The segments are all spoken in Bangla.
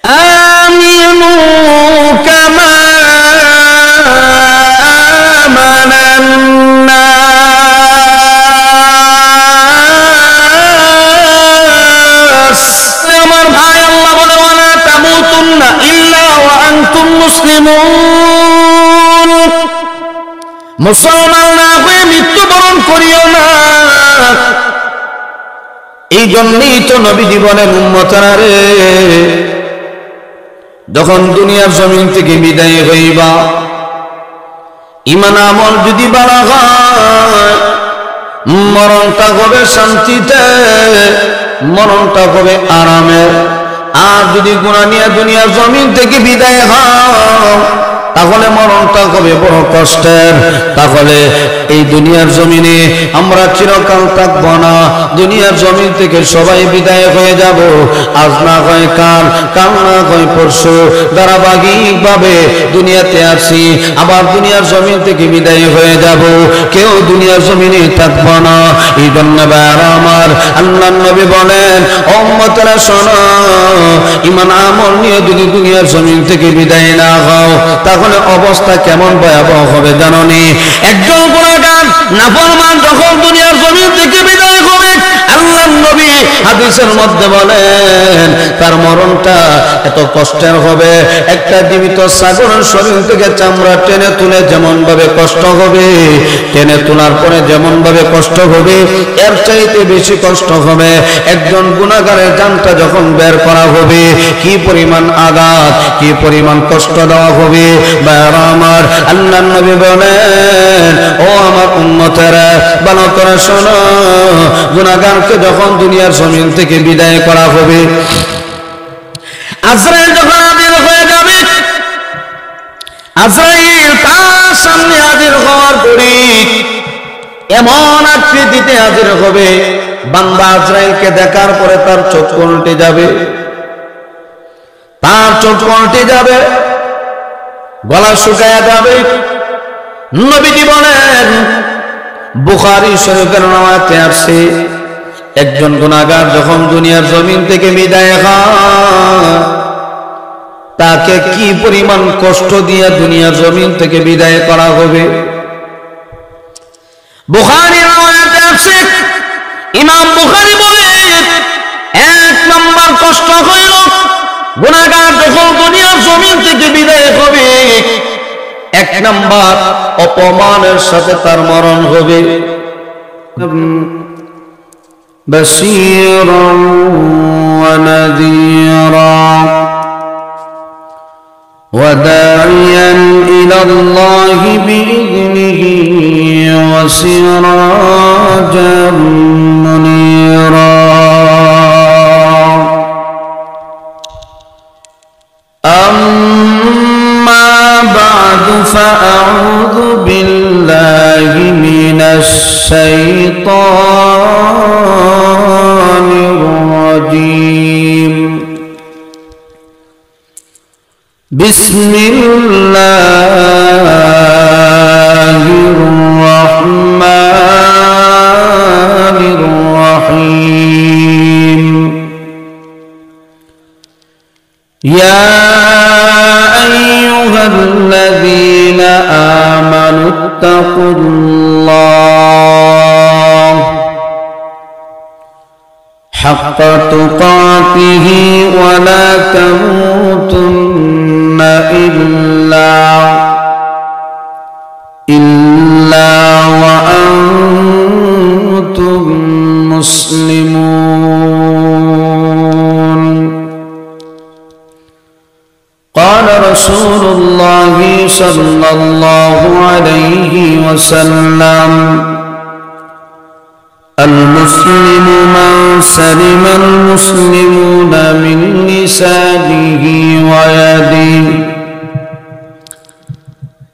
আমিনু কামা আমানান নাস। আমার ভাই, আল্লাহ বলে ওয়ালা তামুতুন্না ইল্লা ওয়া আনতুম মুসলিমুন, মুসলমান না হয়ে মৃত্যুবরণ করিও না। এই জন্যই তো নবীজি বলেন, উম্মতরা রে, যখন দুনিয়ার জমিন থেকে বিদায় হইবা, ঈমান আমল যদি বাড়া হয়, মরণটা হবে শান্তিতে, মরণটা হবে আরামে। আর যদি গুনাহ নিয়ে দুনিয়ার জমিন থেকে বিদায় হয়, তাহলে মরণটা হবে বড় কষ্টের। তাহলে এই দুনিয়ার জমিনে আমরা চিরকাল থাকবো না, দুনিয়ার জমিন থেকে সবাই বিদায় হয়ে যাব। আজ না হয় কাল, কাল না হয় পরশু, ধারাবাহিক ভাবে দুনিয়াতে আসি, আবার দুনিয়ার জমিন থেকে বিদায় হয়ে যাব, কেউ দুনিয়ার জমিনে থাকবো না। এই জন্য আমার আল্লাহর নবী বলেন, ও উম্মতেরা শোনো, ঈমান আমল নিয়ে যদি দুনিয়ার জমিন থেকে বিদায় না হও, তাহলে অবস্থা কেমন ভয়াবহ হবে জানোনি? একজন গুনাহগার নাফরমান যখন দুনিয়ার জমিন থেকে বিদায় হবে, আল্লাহর নবী হাদিসের মধ্যে বলেন তার মরণটা এত কষ্টের হবে, একটা জীবিত ছাগলের শরীর থেকে চামড়া টেনে তুলে যেমন ভাবে কষ্ট হবে, টেনে তোলার পরে যেমন ভাবে কষ্ট হবে, এর চাইতে বেশি কষ্ট হবে একজন গুনাহগারের জানটা যখন বের করা হবে। কি পরিমাণ আঘাত, কি পরিমাণ কষ্ট দেওয়া হবে। আমার আল্লাহর নবী বলেন, ও আমার উম্মতেরা, ভালো করে শোনো, গুনাহগারকে যখন দুনিয়ার জমিন থেকে বিদায় করা হবে, আজরাইল যখন হাজির হয়ে যাবে, আজরাইল তার সামনে হাজির হওয়ার পরে এমন আকৃতিতে হাজির হবে, বান্দা আজরাইলকে দেখার পরে তার চোখ উল্টে যাবে, তার চোখ উল্টে যাবে, গলা শুকায়া যাবে। নবীজি বলেন, বুখারী শরীফের রওয়ায়াতে আসছে, একজন গুনাহগার যখন দুনিয়ার জমিন থেকে বিদায় হয়, তাকে কি পরিমাণ কষ্ট দিয়ে দুনিয়ার জমিন থেকে বিদায় করা হবে। বুখারীর রওয়ায়াতে আসছে, ইমাম বুখারী বলেন, এক নম্বর কষ্ট হইল গুনাহগার যখন দুনিয়ার জমিন থেকে বিদায় হবে, এক নম্বর অপমানের সাথে তার মরণ হবে। বাশীরান ওয়া নাযীরা ওয়া দাঈয়ান ইলাল্লাহি বিইذনিহি ওয়া সিরাজাম মুনীরা। فأعوذ بالله من الشيطان الرجيم. بسم الله الرحمن الرحيم. يا أيها الذين آمنوا اتقوا الله حق تقاته ولا تموتن إلا وأنتم مسلمون. قال رسول الله صلى الله عليه وسلم: المسلم من سلم المسلمون من لسانه ويده،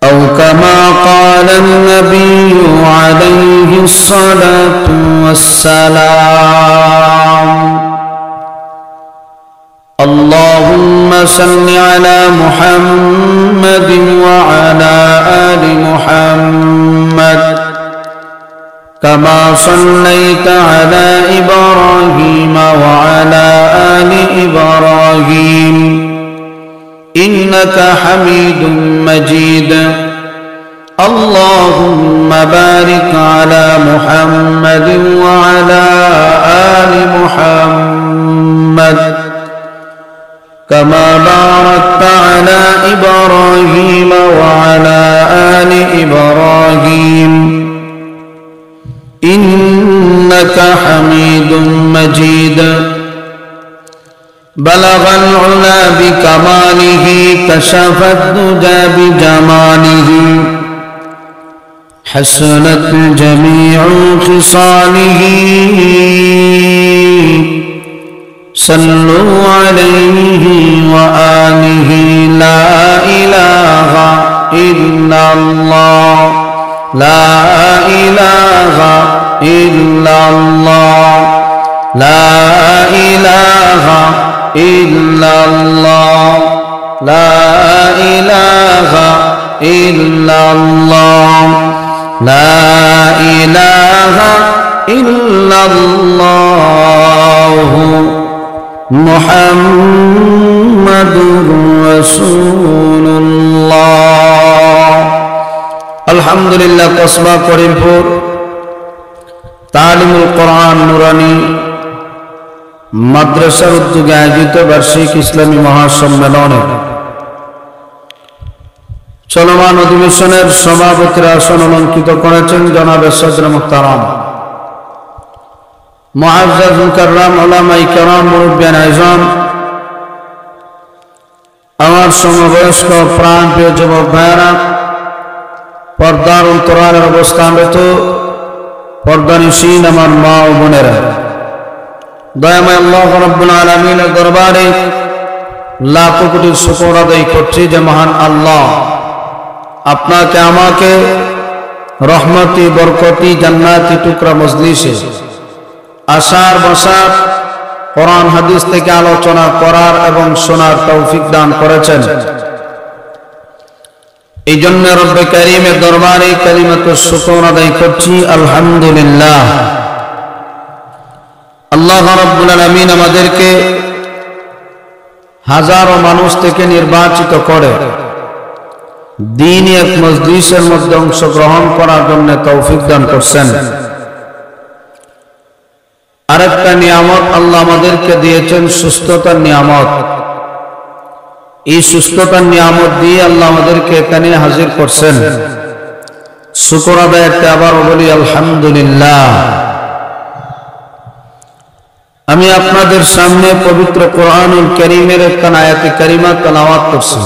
أو كما قال النبي عليه الصلاة والسلام. اللهم صل على محمد وعلى آل محمد كما صليت على إبراهيم وعلى آل إبراهيم إنك حميد مجيد اللهم بارك على محمد وعلى آل محمد كما باركت على إبراهيم وعلى آل إبراهيم إنك حميد مجيد بلغ العلا بكماله كشف الدجى بجماله حسنت جميع خصاله صلوا عليه وآله لا إله إلا الله لا إله إلا الله لا إله إلا الله لا إله إلا الله لا إله إلا الله محمد رسول الله الحمد لله قصبة করিমপুর তালিমুল কোরআন নুরানি মাদ্রাসার উদ্যোগে আয়োজিত বার্ষিক ইসলামী মহাসম্মেলনে চলমান অধিবেশনের সভাপতির আসন অলঙ্কিত করেছেন জনাব সদর মুহতারাম মুআজ্জাজ মুকাররম উলামায়ে কেরাম মুরব্বিয়ান আযম আমার সমবয়স্ক প্রাণপ্রিয় যুবক ভাইয়েরা পর্দার অন্তরালের অবস্থানরত পর্দানিশীন আমার মা ও বোনেরা দয়াময় আল্লাহ রাব্বুল আলামিনের দরবারে লাখো কোটি শুকর আদায় করছি যে মহান আল্লাহ আপনাকে আমাকে রহমতি বরকতি জান্নাতি টুকরা মজলিসে আসার বসার কোরআন হাদিস থেকে আলোচনা করার এবং শোনার তৌফিক দান করেছেন এই জন্য রব্বে কারীমের দরবারে কালিমাতুশ শুকর আদায় করছি আলহামদুলিল্লাহ আল্লাহ রাব্বুল আলামিন আমাদেরকে হাজারো মানুষ থেকে নির্বাচিত করে দ্বীনি এক মজলিসের মধ্যে অংশগ্রহণ করার জন্য তৌফিক দান করছেন আরেকটা নিয়ামত আল্লাহ আমাদেরকে দিয়েছেন সুস্থতার নিয়ামত এই সুস্থতার নিয়ামত দিয়ে আল্লাহ আমাদেরকে এখানে হাজির করছেন শুকর আদায়তে আবার বলি আলহামদুলিল্লাহ আমি আপনাদের সামনে পবিত্র কোরআনুল কারীমের একটা আয়াতে কারিমা তেলাওয়াত করছি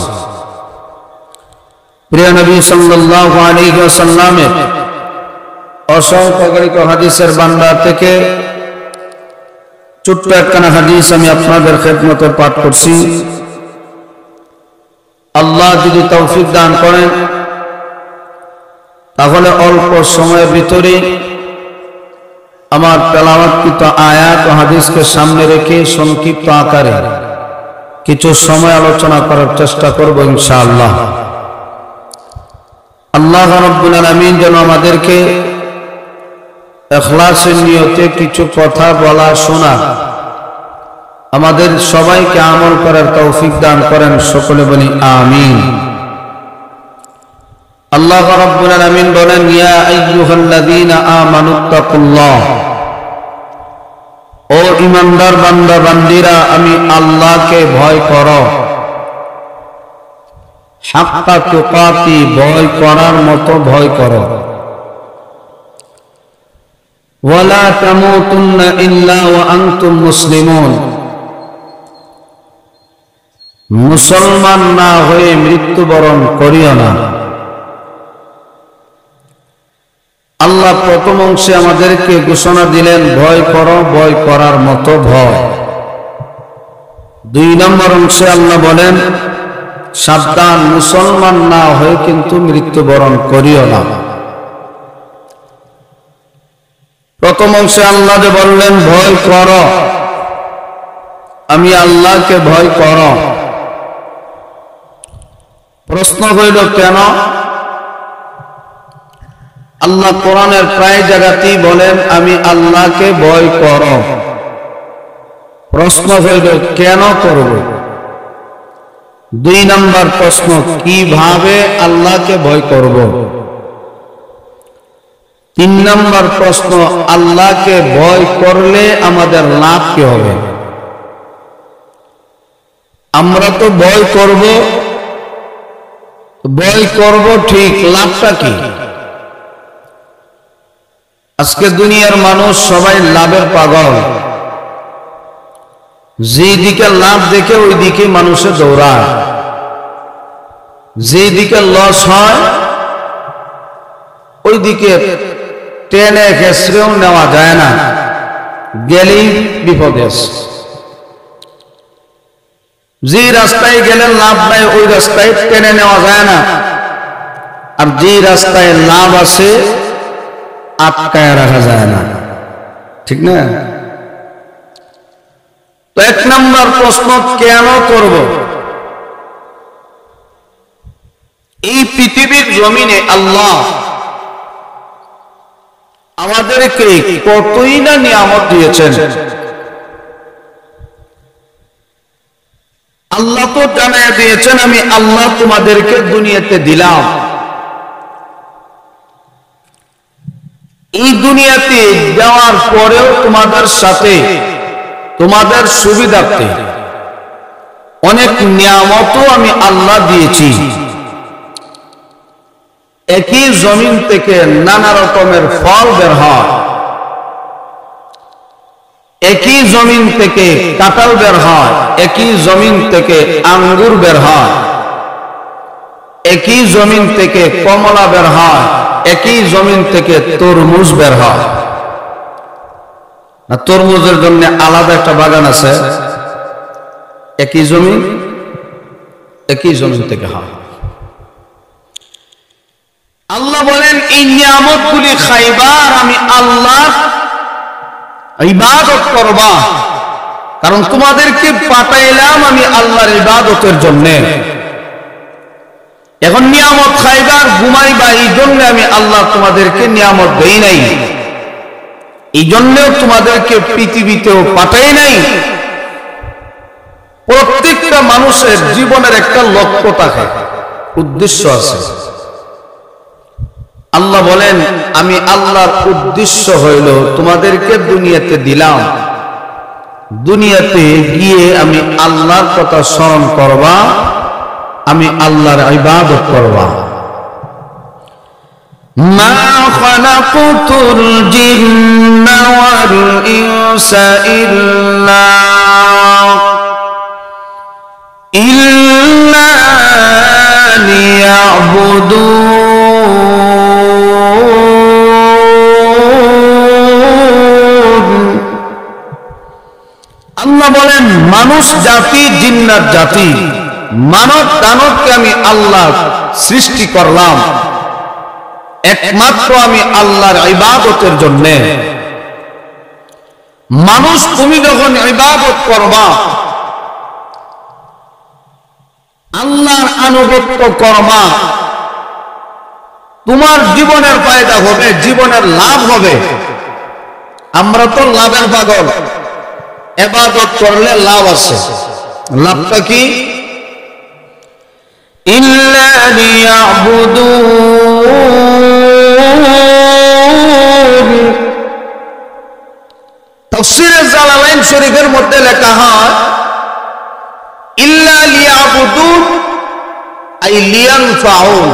প্রিয় নবী সাল্লাল্লাহু আলাইহি ওয়াসাল্লামের অসংখ্য গণিত হাদিসের ভান্ডার থেকে ছোট্ট একটা হাদিস আমি আপনাদের খেদমতে পাঠ করছি আল্লাহ যদি তৌফিক দান করেন তাহলে অল্প সময়ের ভিতরে আমার তেলাওয়াতকৃত আয়াত ও হাদিসকে সামনে রেখে সংক্ষিপ্ত আকারে কিছু সময় আলোচনা করার চেষ্টা করব ইনশাআল্লাহ আল্লাহ রাব্বুল আলামিন যেন আমাদেরকে ইখলাসের নিয়তে কিছু কথা বলা শোনা আমাদের সবাইকে আমল করার তৌফিক দান করেন সকলে বলি আমিন আল্লাহ রাব্বুল আলামিন বলেন ইয়া আইয়ুহাল্লাযীনা আমানুত্তাকুল্লাহ ও ঈমানদার বান্দা বান্দীরা আমি আল্লাহকে ভয় করো হাক্কা তুকাতি ভয় করার মতো ভয় করো ওয়ালা তামুতুন্না ইল্লা ওয়া আনতুম মুসলিমুন মুসলমান না হয়ে মৃত্যুবরণ করিও না আল্লাহ প্রথম অংশে আমাদেরকে ঘোষণা দিলেন ভয় করো ভয় করার মতো ভয় দুই নম্বর অংশে আল্লাহ বলেন সাবধান মুসলমান না হয়ে কিন্তু মৃত্যুবরণ করিও না প্রথম অংশে আল্লাহ যে বললেন ভয় করো আমি আল্লাহকে ভয় করো প্রশ্ন হইল কেন আল্লাহ কোরআনের প্রায় জায়গাতেই বলেন আমি আল্লাহকে ভয় করো প্রশ্ন হইল কেন করব দুই নাম্বার প্রশ্ন, কিভাবে আল্লাহকে ভয় করব? তিন নাম্বার প্রশ্ন, আল্লাহকে ভয় করলে আমাদের লাভ কি হবে? আমরা তো ভয় করব ঠিক, লাভটা কি? আজকে দুনিয়ার মানুষ সবাই লাভের পাগল, যেদিকে লাভ দেখে ওই দিকে মানুষে দৌড়ায়, যেদিকে লস হয় ওই দিকে টেনে ঘেঁষড়েও নেওয়া যায় না, গেলেই বিপদ আছে। যে রাস্তায় গেলে লাভ নাই ওই রাস্তায় টেনে নেওয়া যায় না, আর যে রাস্তায় লাভ আছে আটকায় রাখা যায় না, ঠিক না? তো এক নম্বর প্রশ্ন, কেন করব? এই পৃথিবীর জমিনে আল্লাহ আমাদেরকে কতই না নিয়ামত দিয়েছেন। আল্লাহ তো জানায় দিয়েছেন, আমি আল্লাহ তোমাদেরকে দুনিয়াতে দিলাম। এই দুনিয়াতে যাওয়ার পরেও তোমাদের সাথে তোমাদের সুবিধার্থে অনেক নিয়ামতও আমি আল্লাহ দিয়েছি। একই জমিন থেকে নানা রকমের ফল বের হয়, একই জমিন থেকে কাঁঠাল বের হয়, একই জমিন থেকে আঙ্গুর বের হয়, একই জমিন থেকে কমলা বের হয়, একই জমিন থেকে তরমুজ বের হয়। না, তরমুজের জন্য আলাদা একটা বাগান আছে, একই জমিন থেকে হয়। আল্লাহ বলেন, এই নিয়ামতগুলি খাইবা আর আমি আল্লাহ ইবাদত করবা, কারণ তোমাদেরকে পাঠাইলাম আমি আল্লাহর ইবাদতের জন্য। এখন নিয়ামত খাইবা আর ঘুমাইবা, এই জন্য আমি আল্লাহ তোমাদেরকে নিয়ামত দেই নাই, এই জন্যও তোমাদেরকে পৃথিবীতেও পাঠাই নাই। প্রত্যেকটা মানুষের জীবনের একটা লক্ষ্য থাকে, উদ্দেশ্য আছে। আল্লাহ বলেন, আমি আল্লাহর উদ্দেশ্য হইল তোমাদেরকে দুনিয়াতে দিলাম, দুনিয়াতে গিয়ে আমি আল্লাহর কথা স্মরণ করবা, আমি আল্লাহর ইবাদত করবা। মা খালাকুতুল জিন্না ওয়াল ইনসা ইল্লা লিয়াবুদুন। আল্লাহ বলেন, মানুষ জাতি, জিন্নাত জাতি, মানব দানবকে আমি আল্লাহ সৃষ্টি করলাম একমাত্র আমি আল্লাহর ইবাদতের জন্য। মানুষ তুমি যখন ইবাদত করবা, আল্লাহর আনুগত্য করবা, তোমার জীবনের ফায়দা হবে, জীবনের লাভ হবে। আমরা তো লাভের পাগল, ইবাদত করলে লাভ আছে। লাভটা কি? ইল্লা লিয়াবুদুন। তাফসীরে জালালাইন শরীফের মধ্যে লেখা হয়, ইল্লা লিয়াবুদুন আই লিয়ানফাউন।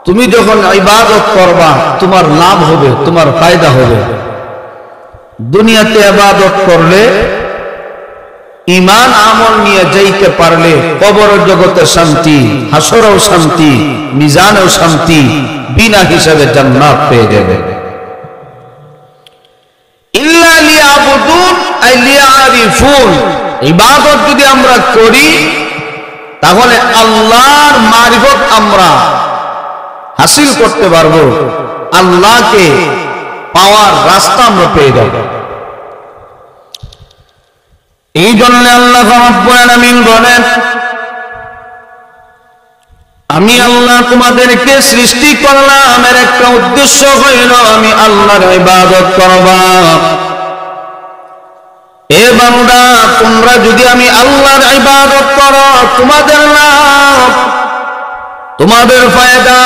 তুমি যখন ইবাদত করবা তোমার লাভ হবে, তোমার ফায়দা হবে। দুনিয়াতে ইবাদত করলে, ঈমান আমল নিয়ে যাইতে পারলে কবরের জগতে শান্তি, হাসরেও শান্তি, মিজানেও শান্তি, বিনা হিসাবে জান্নাত পেয়ে যাবে। ইল্লা লিয়াবুদুন আই লিয়ারিফুন। ইবাদত যদি আমরা করি তাহলে আল্লাহর মারিফত আমরা হাসিল করতে পারবো, আল্লাহকে পাওয়ার রাস্তা আমরা পেয়ে যাব। এই জন্য আল্লাহ রাব্বুল আলামিন বলেন, আমি আল্লাহ তোমাদেরকে সৃষ্টি করলাম, এর একটা উদ্দেশ্য হইল আমি আল্লাহর ইবাদত করবা। এ বান্দা, তোমরা যদি আমি আল্লাহর ইবাদত করো, তোমাদের লাভ, তোমাদের ফায়দা।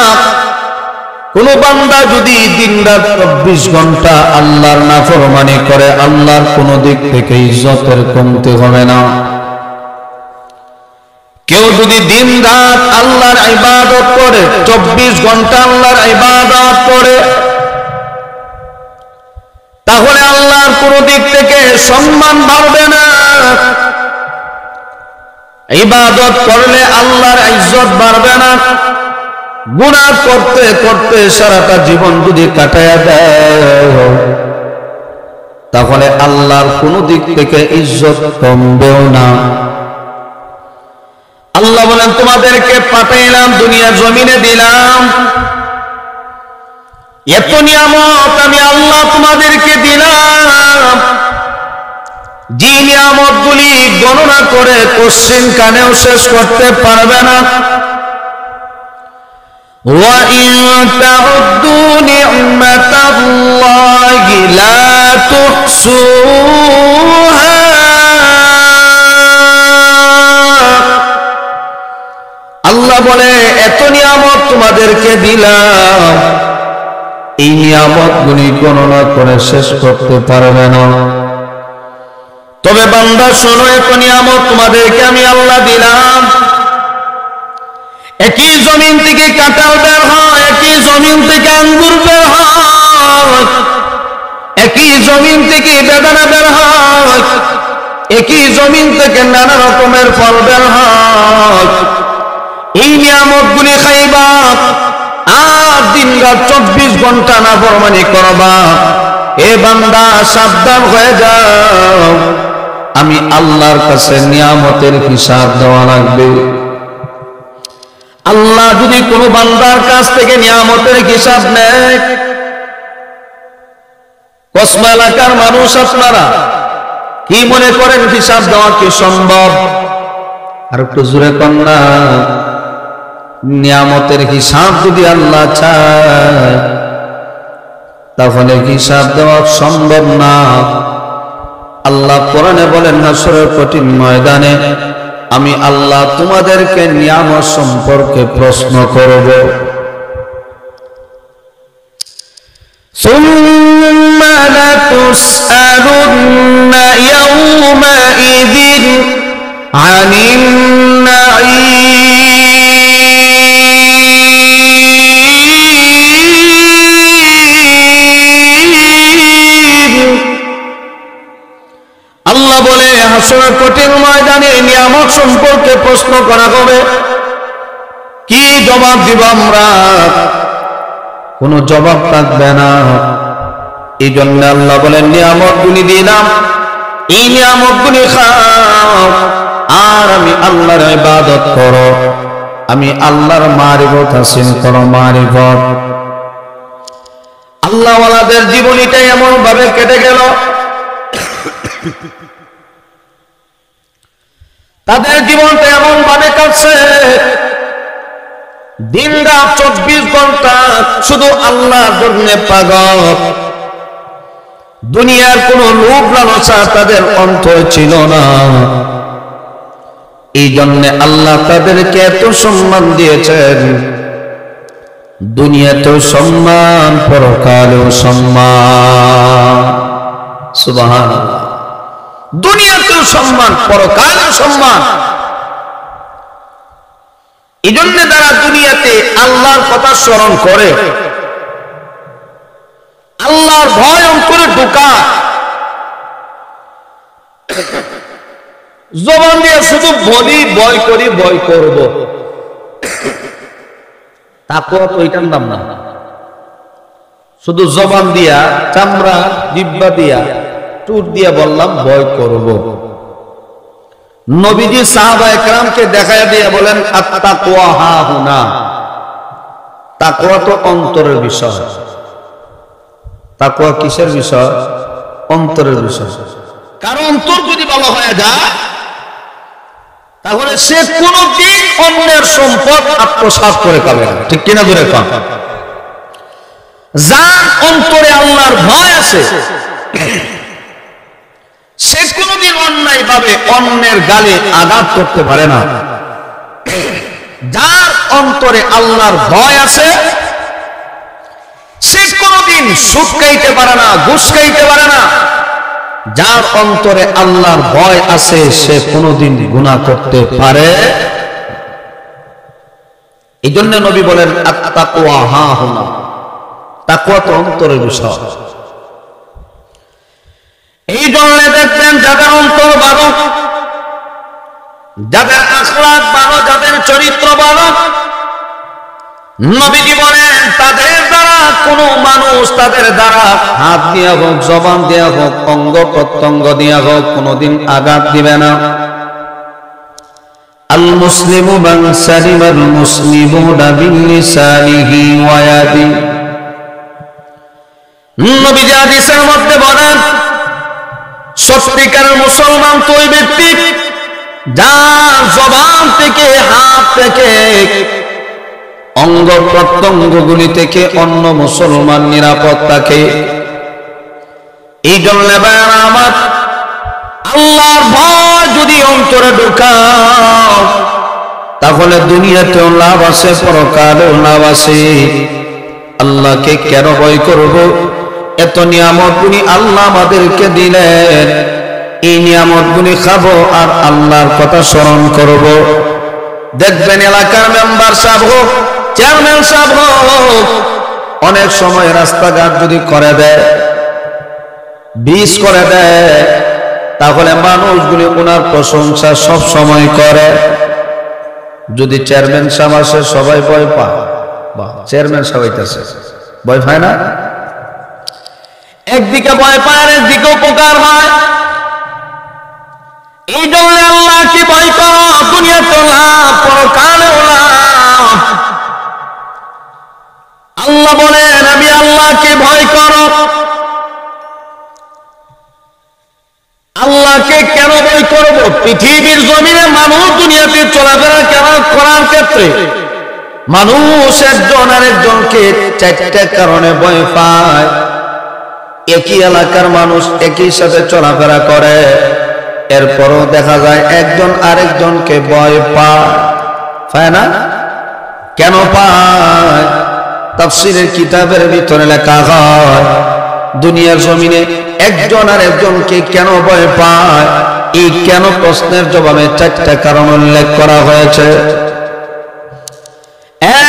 কোন বান্দা যদি দিনরাত 24 ঘন্টা আল্লাহর নাফরমানি করে, আল্লাহর কোন দিক থেকে ইজ্জতের কমতি হবে না। কেউ যদি দিন রাত আল্লাহর ইবাদত করে, 24 ঘন্টা আল্লাহর ইবাদত করে, তাহলে আল্লাহর কোন দিক থেকে সম্মান বাড়বে না। ইবাদত করলে আল্লাহর ইজ্জত বাড়বে না। গুনাহ করতে করতে সারাটা জীবন যদি কাটায়া দেয়, তাহলে আল্লাহর কোন দিক থেকে ইজ্জত কমবেও না। আল্লাহ বলেন, তোমাদেরকে পাঠাইলাম, দুনিয়ার জমিনে দিলাম, এত নিয়ামত আমি আল্লাহ তোমাদেরকে দিলাম, যে নিয়ামত গুলি গণনা করে কোশ্চিন কানেও শেষ করতে পারবে না। وَإِن تَعُدُّوا نِعْمَةَ اللَّهِ لَا تُحْصُوهَا। আল্লাহ বলে, এত নিয়ামত তোমাদেরকে দিলাম, এই নিয়ামত গুলি গণনা করে শেষ করতে পারবে না। তবে বান্দা শোনো, এত নিয়ামত তোমাদেরকে আমি আল্লাহ দিলাম। একই জমিন থেকে কাঁঠাল বের হয়, একই জমিন থেকে আঙ্গুর বের হয়, একই জমিন থেকে বেদানা বের হয়, একই জমিন থেকে নানা রকমের ফল বের হয়। এই নিয়ামতগুলি খাইবা আর দিন রাত 24 ঘন্টা নাফরমানি করবা। এ বান্দা, সাবধান হয়ে যাও, আমি আল্লাহর কাছে নিয়ামতের হিসাব দেওয়া লাগবে। আল্লাহ যদি কোন বান্দার কাছ থেকে নিয়ামতের হিসাব নেয়, কসমা এলাকার মানুষ আপনারা কি মনে করেন হিসাব দেওয়া কি সম্ভব? আর একটু জোরে কন না। নিয়ামতের হিসাব যদি আল্লাহ চায়, তাহলে হিসাব দেওয়া সম্ভব না। আল্লাহ কোরআনে বলেন, হাসরের কঠিন ময়দানে আমি আল্লাহ তোমাদেরকে নিয়ামত সম্পর্কে প্রশ্ন করব। সুম্মা লাতুসআলুন্না ইয়াওমাইযিন আনিন নাঈম। আল্লাহ বলে, হাসরের কঠিন ময়দানে নিয়ামত সম্পর্কে প্রশ্ন করা হবে। কি জবাব দিব আমরা? কোন জবাব থাকবে না। এই জন্য আল্লাহ বলেন, নিয়ামতগুলি দিলাম, এই নিয়ামতগুলি খাও, আর আমি আল্লাহর ইবাদত করো, আমি আল্লাহর মারিফত হাসিল করো। মারিফত আল্লাহওয়ালাদের জীবনীটা এমন ভাবে কেটে গেল, তাদের জীবনটা এমন ভাবে কাটছে, দিন রাত 24 ঘন্টা শুধু আল্লাহর জন্য পাগল। দুনিয়ার কোন লোভ লালসা তাদের অন্তরে ছিল না। এই জন্য আল্লাহ তাদেরকে এত সম্মান দিয়েছেন। দুনিয়াতেও সম্মান, পরকালেও সম্মান। সুবহানাল্লাহ। দুনিয়াতেও সম্মান, পরকালেও সম্মান। এই জন্য যারা দুনিয়াতে আল্লাহর কথা স্মরণ করে, আল্লাহর ভয় অন্তরে ঢোকায়, জবান দিয়ে শুধু বলি ভয় করি, ভয় করব, তাকওয়া তো এটার নাম না। শুধু জবান দিয়া, চামড়া জিহ্বা দিয়া, টুট দিয়া বললাম ভয় করব। নবীজি সাহাবায়ে কেরামকে দেখায় দিয়ে বলেন, আত-তাকওয়া হাহুনা। তাকওয়া তো অন্তরের বিষয়। তাকওয়া কিসের বিষয়? অন্তরের বিষয়। কারণ অন্তর যদি ভালো হয়ে যায়, তাহলে সে কোনদিন অন্যের সম্পদ আত্মসাৎ করে পাবে না। ঠিক কিনা ধরে কন? যার অন্তরে আল্লাহর ভয় আছে, সে কোনোদিন অন্যায় ভাবে অন্যের গালে আঘাত করতে পারে না। যার অন্তরে আল্লাহর ভয় আছে সে কোনোদিন সুদ খাইতে পারে না, ঘুষ খাইতে পারে না। যার অন্তরে আল্লাহর ভয় আছে সে কোনোদিন গুনাহ করতে পারে। এই জন্য নবী বলেন আত-তাকওয়া হাহুনা, তাকওয়া তো অন্তরের বিষয়। এই জন্য দেখবেন যাদের অন্তর ভালো, যাদের আখলাক ভালো, যাদের চরিত্র ভালো, নবীজি বলেন তাদের দ্বারা কোনো মানুষ তাদের দ্বারা হাত দিয়া হোক, জবান দিয়া হোক, অঙ্গ প্রত্যঙ্গ দিয়া হোক কোনোদিন আঘাত দিবে না। আল মুসলিমু মান সালিমাল মুসলিমুনা বিলিসানিহি ওয়া ইয়াদিহি। নবীজি হাদিসের মধ্যে বলেন সত্যিকারের মুসলমান তো ওই ব্যক্তি যার জবান থেকে, হাত থেকে, অঙ্গ প্রত্যঙ্গগুলি থেকে অন্য মুসলমান নিরাপদ থাকে। এই জন্য আমার আল্লাহর ভয় যদি অন্তরে ঢোকাও তাহলে দুনিয়াতেও লাভ আছে, পরকালেও লাভ আছে। আল্লাহকে কেন ভয় করব? এত নিয়ামতগুলি আল্লাহ আমাদেরকে দিলেন, এই নিয়ামতগুলি খাবো আর আল্লাহর কথা স্মরণ করব। দেখবেন এলাকার মেম্বার সাহেব হোক, চেয়ারম্যান সাহেব হোক, অনেক সময় রাস্তাঘাট যদি করে দেয়, ব্রিজ করে দেয়, তাহলে মানুষগুলি ওনার প্রশংসা সব সময় করে। যদি চেয়ারম্যান সাহেব আসে সবাই ভয় পায়, বাহ চেয়ারম্যান সাহেব হইতেছে, ভয় পায় না? একদিকে ভয় পায় আর একদিকে উপকার হয়। এই জন্য আল্লাহকে ভয় করো, দুনিয়াতেও লাভ, পরকালেও লাভ। আল্লাহ বলেন আমি আল্লাহকে ভয় করো। আল্লাহকে কেন ভয় করব? পৃথিবীর জমিনে মানুষ দুনিয়াতে চলাফেরা করার ক্ষেত্রে মানুষ একজন আরেকজনকে চারটা কারণে ভয় পায়। একই এলাকার মানুষ একই সাথে চলাফেরা করে, এরপরও দেখা যায় একজন আরেকজনকে ভয় পায় না। কেন পায়? তাফসীরের কিতাবের ভিতরে লেখা হয় দুনিয়ার জমিনে একজন আরেকজনকে কেন ভয় পায়, এই কেন প্রশ্নের জবাবে চারটা কারণ উল্লেখ করা হয়েছে।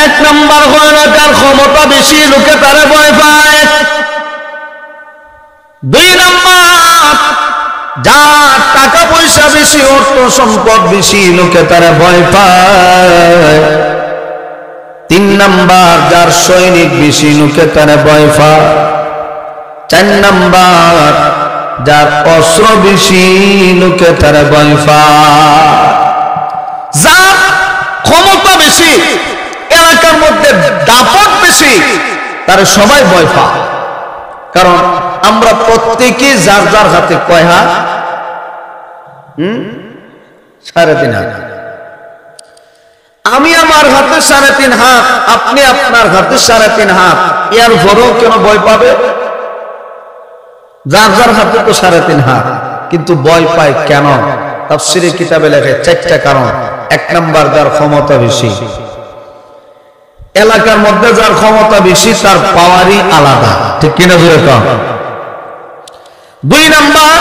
এক নম্বর হল যার ক্ষমতা বেশি লোকে তারা ভয় পায়। দুই নম্বর যার টাকা পয়সা বেশি, অর্থ সম্পদ বেশি, লোকে তারা ভয় পায়। তিন নম্বর যার সৈনিক বেশি, লোকে তারা ভয় পায়। চার নম্বর যার অস্ত্র বেশি, লোকে তারা ভয় পায়। যার ক্ষমতা বেশি, এলাকার মধ্যে দাপট বেশি, তারা সবাই ভয় পায়। কারণ আমরা প্রত্যেকে যার যার হাতে কয় হাত? 3.5 হাত। আমি আমার হাতে 3.5 হাত, আপনি আপনার হাতে 3.5 হাত, এর পরেও কেন ভয় পাবে? যার যার হাতে তো 3.5 হাত, কিন্তু ভয় পায় কেন? তাফসীরের কিতাবে লেখে চারটা কারণ। এক নম্বর যার ক্ষমতা বেশি, এলাকার মধ্যে যার ক্ষমতা বেশি তার পাওয়ারই আলাদা, ঠিক কিনা জোরে কম। দুই নম্বর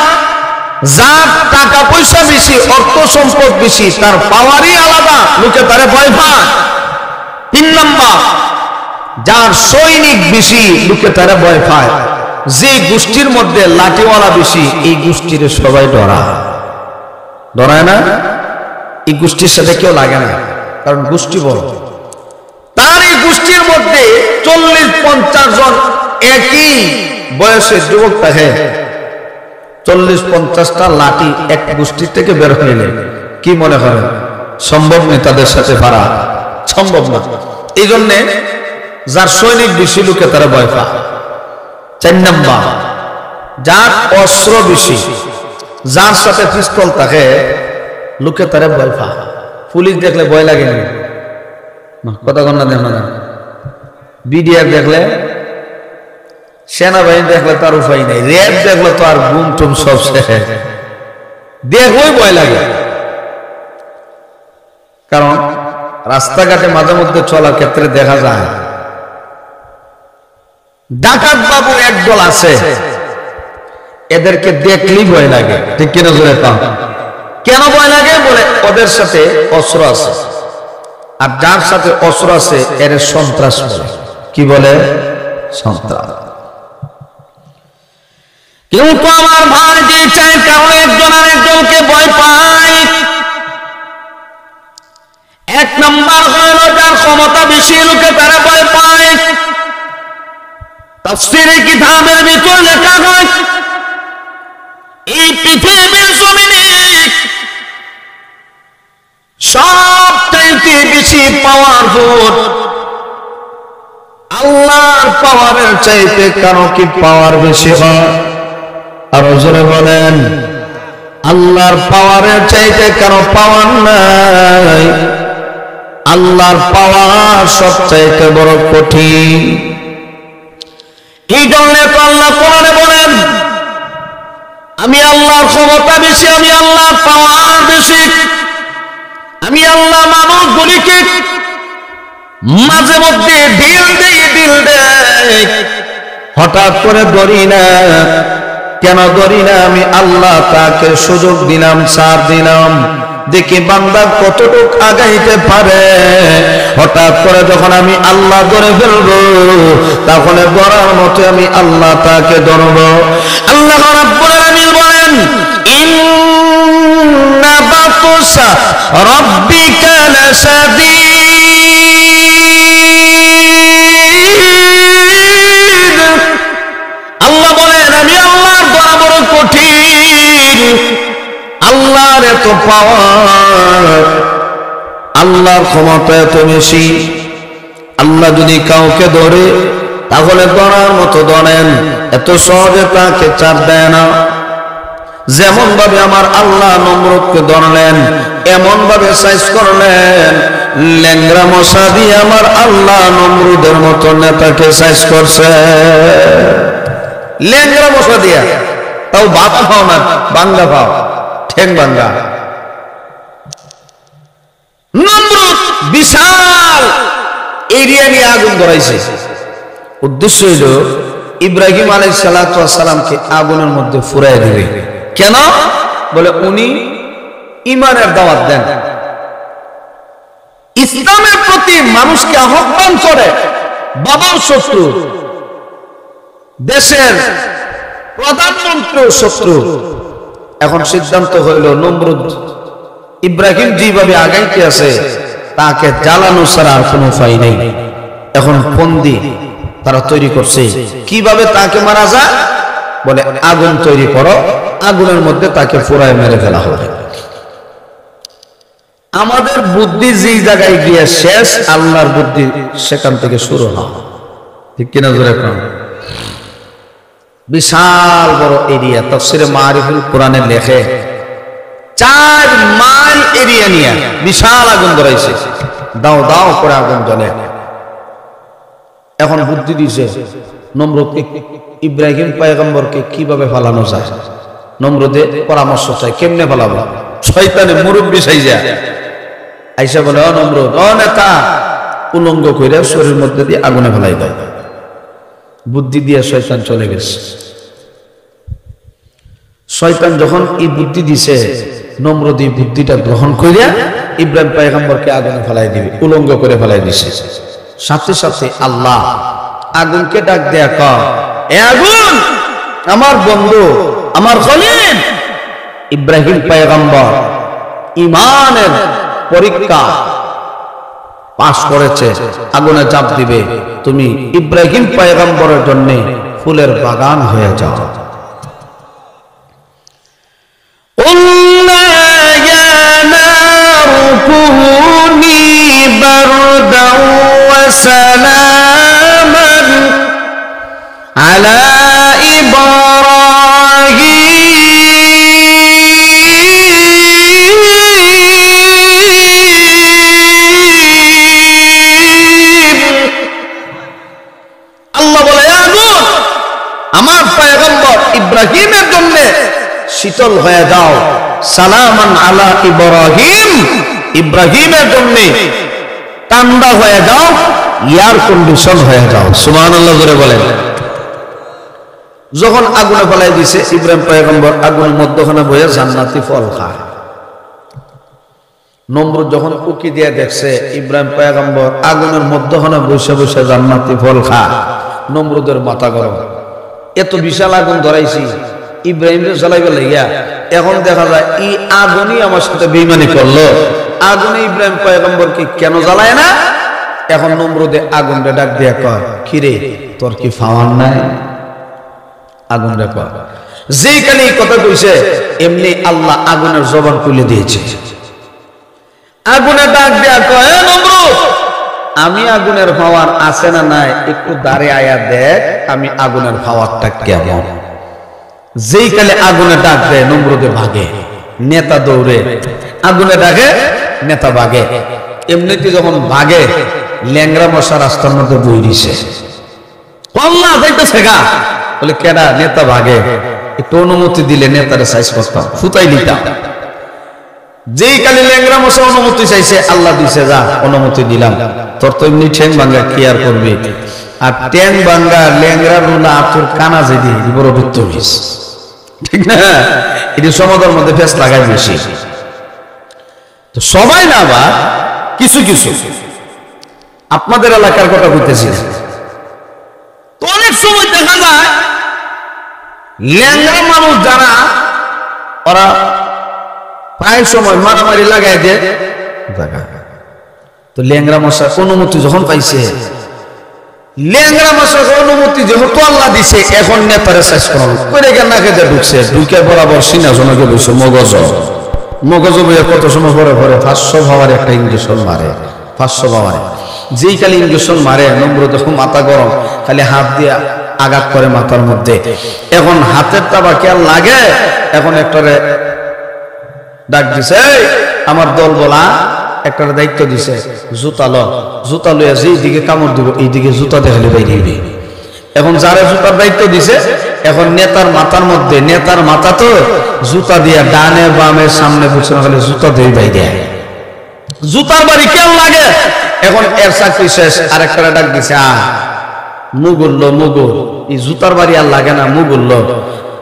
যার টাকা পয়সা বেশি, অর্থ সম্পদ বেশি, তার পাওয়ারই আলাদা, লোকে তারে ভয় পায়। তিন নম্বর যার সৈনিক বেশি, লোকে তারে ভয় পায়। যে গোষ্ঠীর মধ্যে লাঠিওয়ালা বেশি, এই গোষ্ঠীর সবাই ডরায় না? এই গোষ্ঠীর সাথে কেউ লাগে না, কারণ গোষ্ঠী বড়। তার এই গোষ্ঠীর মধ্যে 40-50 জন একই বয়সের যুবক থাকে, 40-50টা লাঠি এক গোষ্ঠীর থেকে বের হইলে কি মনে করেন? সম্ভব নেই তাদের সাথে পারা, সম্ভব না। এই জন্য যার সৈনিক বেশি, লোকে তারা ভয় পায়। 4 নম্বর যার অস্ত্র বেশি, যার সাথে পিস্তল থাকে, লোকে তারা ভয় পায়। পুলিশ দেখলে ভয় লাগে না, কথা কন্যা দেখ না। বিডিআর দেখলে, সেনাবাহিনী দেখলে তার উপায় নেই, র্যাব দেখলে তো আর গুম টুম সব শেষ। দেখলেই ভয় লাগে। কারণ রাস্তাঘাটে মাঝে মধ্যে চলার ক্ষেত্রে দেখা যায় ডাকাত বাবু একদল আছে, এদেরকে দেখলেই ভয় লাগে। ঠিক কিনা জোরে কম? কেন ভয় লাগে? বলে ওদের সাথে অস্ত্র আছে, আর যার সাথে অস্ত্র আছে এর সন্ত্রাস বলে। কি বলে? সন্ত্রাস। কিন্তু আমার ভাই যে চাই কারণ একজন আরেকজনকে ভয় পায়। এক নাম্বার হলো যার ক্ষমতা বেশি লোকে তারা ভয় পায়। তাফসীরে কিতাবের ভিতর লেখা হয় এই পৃথিবীর জমিনে সবচাইতে বেশি পাওয়ারফুল আল্লাহর পাওয়ারের চাইতে কারো কি পাওয়ার বেশি হয়? আরো জোরে বলেন, আল্লাহর পাওয়ারের চাইতে কারো পাওয়ার নাই। আল্লাহর পাওয়ার সবচাইতে বড় কঠিন। এই জন্য তো আল্লাহ কোরআনে বলেন আমি আল্লাহর ক্ষমতা বেশি, আমি আল্লাহর পাওয়ার বেশি। আমি আল্লাহ মানুষগুলিকে মাঝে মধ্যে ঢিল দেই, হঠাৎ করে ধরি না। কেন ধরি না? আমি আল্লাহ তাকে সুযোগ দিলাম, ছাড় দিলাম, দেখি বান্দা কতটুক আগাইতে পারে। হঠাৎ করে যখন আমি আল্লাহ ধরে ফেলবো, তখন ধরার মতো আমি আল্লাহ তাকে ধরব। আল্লাহ রাব্বুল আলামিন বলেন ইন্না বাতুশা রাব্বিকা লাশাদীদ। আল্লাহ বলেন আমি আল্লাহর ধরা বড় কঠিন। আল্লাহর এত পাওয়ার, আল্লাহর ক্ষমতা এত বেশি। আল্লাহ যদি কাউকে ধরে তাহলে ধরার মতো ধরেন, এত সহজে তাকে ছাড় দেয় না। যেমন ভাবে আমার আল্লাহ নমরুদকে ধরলেন, এমন ভাবে সাইজ করলেন, ল্যাংরা মশা দিয়ে আমার আল্লাহ নমরুদের মতো নেতাকে সাইজ করছে। ল্যাংরা মশা দিয়া, তাও বাতা পাও না, বাঙ্গা পাও, ঠেং বাঙ্গা। নমরুদ বিশাল এরিয়া নিয়ে আগুন ধরাইছে। উদ্দেশ্য হইল ইব্রাহিম আলাইহিস সালামকে আগুনের মধ্যে ফুরাই দিবে। কেন? বলে উনি ঈমানের দাওয়াত দেন, ইসলামের প্রতি মানুষকে আহ্বান করে। বাবার শত্রু, দেশের প্রধানমন্ত্রীর শত্রু। এখন সিদ্ধান্ত হইল নমরুদ ইব্রাহিম যেভাবে আগাইতে আছে তাকে জ্বালানো ছাড়া আর কোনো উপায় নেই। এখন ফন্দি তারা তৈরি করছে, কিভাবে তাকে মারা যায়? বলে আগুন তৈরি করো, আগুনের মধ্যে তাকে পুরায় মেরে ফেলা হবে। আমাদের বুদ্ধি যে জায়গায় গিয়ে শেষ, আল্লাহর বুদ্ধি সেখান থেকে শুরু হয়। ঠিক কিনা জোরে কোন? বিশাল বড় এরিয়া। তাফসীরে মারিফুল কোরআনে লেখে 4 মাইল এরিয়া নিয়ে বিশাল আগুন ধরাইছে, দাও দাও করে আগুন জ্বলে। এখন বুদ্ধি দিছে নমরুদকে, ইব্রাহিম পয়গম্বরকে কিভাবে ফালানো যায়। নমরুদে পরামর্শ চাই, কেমনে ফালাবো? শয়তানে মুরব্বি সাইজা আইসা বলে ও নমরুদ, ও নেতা, উলঙ্গ কইরা শরীর মধ্যে দিয়ে আগুনে ফেলাই দাও। বুদ্ধি দিয়ে শয়তান চলে গেছে। শয়তান যখন এই বুদ্ধি দিছে, নমরুদ এই বুদ্ধিটা গ্রহণ করিয়া ইব্রাহিম পয়গম্বরকে আগুনে ফেলাই দিবে, উলঙ্গ করে ফেলাই দিছে। সাথে সাথে আল্লাহ আগুনকে ডাক দেয়া কয়, এ আগুন, আমার বন্ধু, আমার খলিল ইব্রাহিম পয়গম্বর ঈমানের পরীক্ষা পাশ করেছে, আগুনে চাপ দিবে। তুমি ইব্রাহিম পয়গম্বরের জন্য ফুলের বাগান হয়ে যাও। ইব্রাহিমের জন্য শীতল হয়ে যাও, সালামান আলা ইব্রাহিম, ইব্রাহিমের জন্য ঠান্ডা হয়ে যাও, এয়ার কন্ডিশন হয়ে যাও। সুবহানাল্লাহ জোরে বলেন। যখন আগুনে ফেলাই দিছে, ইব্রাহিম পয়গম্বর আগুনের মধ্যখানে বসে জান্নাতি ফল খায়। নমরুদ যখন উকি দিয়ে দেখছে ইব্রাহিম পয়গম্বর আগুনের মধ্যখানে বসে বসে জান্নাতি ফল খায়, নমরুদের মাথা গরম। এত বিশাল আগুন ধরাইছি, ইব্রাহিমকে জ্বালাইবে লাগিয়া, এখন দেখা যায় এই আগুনই আমার সাথে বেঈমানি করলো। আগুনে ইব্রাহিম পয়গম্বরকে কেন জ্বালায় না? এখন নমরুদে আগুনটা ডাক দিয়া কয়, কিরে তোর কি ফাওয়ার নাই? আগুন রে কয়, যেই কালে এই কথা কইছে এমনি আল্লাহ আগুনের জবান খুলে দিয়েছে। আগুনে ডাক দেয়া কয়, নমরুদ আমি আগুনের পাওয়ার আছে না নাই একটু দাঁড়ে আয়া দেখ আমি আগুনের পাওয়ারটা কেমন। যেই কালে আগুনে ডাক দেয় নমরুদে ভাগে, নেতা দৌড়ে, আগুনে ডাকে নেতা ভাগে। এমনিতে যখন ভাগে ল্যাংরা মশা রাস্তার মধ্যে বই দিছে, আল্লাহ যাইতেছে গা, বলে কেডা? নেতা ভাগে, একটু অনুমতি দিলে নেতারে সাইজ করতাম, ফুতাই দিতাম। যেই কালে ল্যাংরা মশা অনুমতি চাইছে, আল্লাহ দিছে, যা অনুমতি দিলাম। তোর তো এমনি ঠ্যাং ভাঙ্গা কি আর করবি? আর ঠ্যাং ভাঙ্গা ল্যাংরা রুলা তোর কানা যেদি বড় বিত্তবিস, ঠিক না? এটি সমাজের মধ্যে ফেস লাগাই বেশি। তো সবাই না, আবার কিছু কিছু আপনাদের এলাকার কথা বলতেছি। অনেক সময় দেখা যায় ল্যাংরা মানুষ যারা, ওরা প্রায় সময় মারামারি লাগাই দেয়। তো ল্যাংরা মশার অনুমতি যখন পাইছে, ল্যাংরা মশার অনুমতি যেহেতু আল্লাহ দিছে, এখন নেতারে শেষ করে গেল না, খেতে ঢুকছে, ঢুকে বরাবর সিনাজনকে বসে মগজ মগজ বইয়ে কত সময় পরে পরে 500 ভাবার একটা ইঞ্জেকশন মারে, 500 ভাবারে। যেই কালে ইঞ্জেকশন মারে নমরুদ যখন মাথা গরম, খালি হাত দিয়ে আঘাত করে মাথার মধ্যে। এখন হাতের তাবা কে লাগে, এখন একটারে ডাক দিছে, আমার দল বলা একটারে দায়িত্ব দিছে, জুতা ল, জুতা লইয়া যেই দিকে কামড় দিব এই দিকে জুতা দেখালে বাইরে দিবে। এখন যারা জুতার দায়িত্ব দিছে, এখন নেতার মাথার মধ্যে, নেতার মাথা তো জুতা দিয়া ডানে বামে সামনে পিছনে খালি জুতা দিয়ে বাইরে, জুতার বাড়ি কেন লাগে। এখন এর চাকরি শেষ, আরেকটা ডাক দিছে, মুগুল্ল মুগুল, এই জুতার বাড়ি আর লাগে না, মুগুল্ল।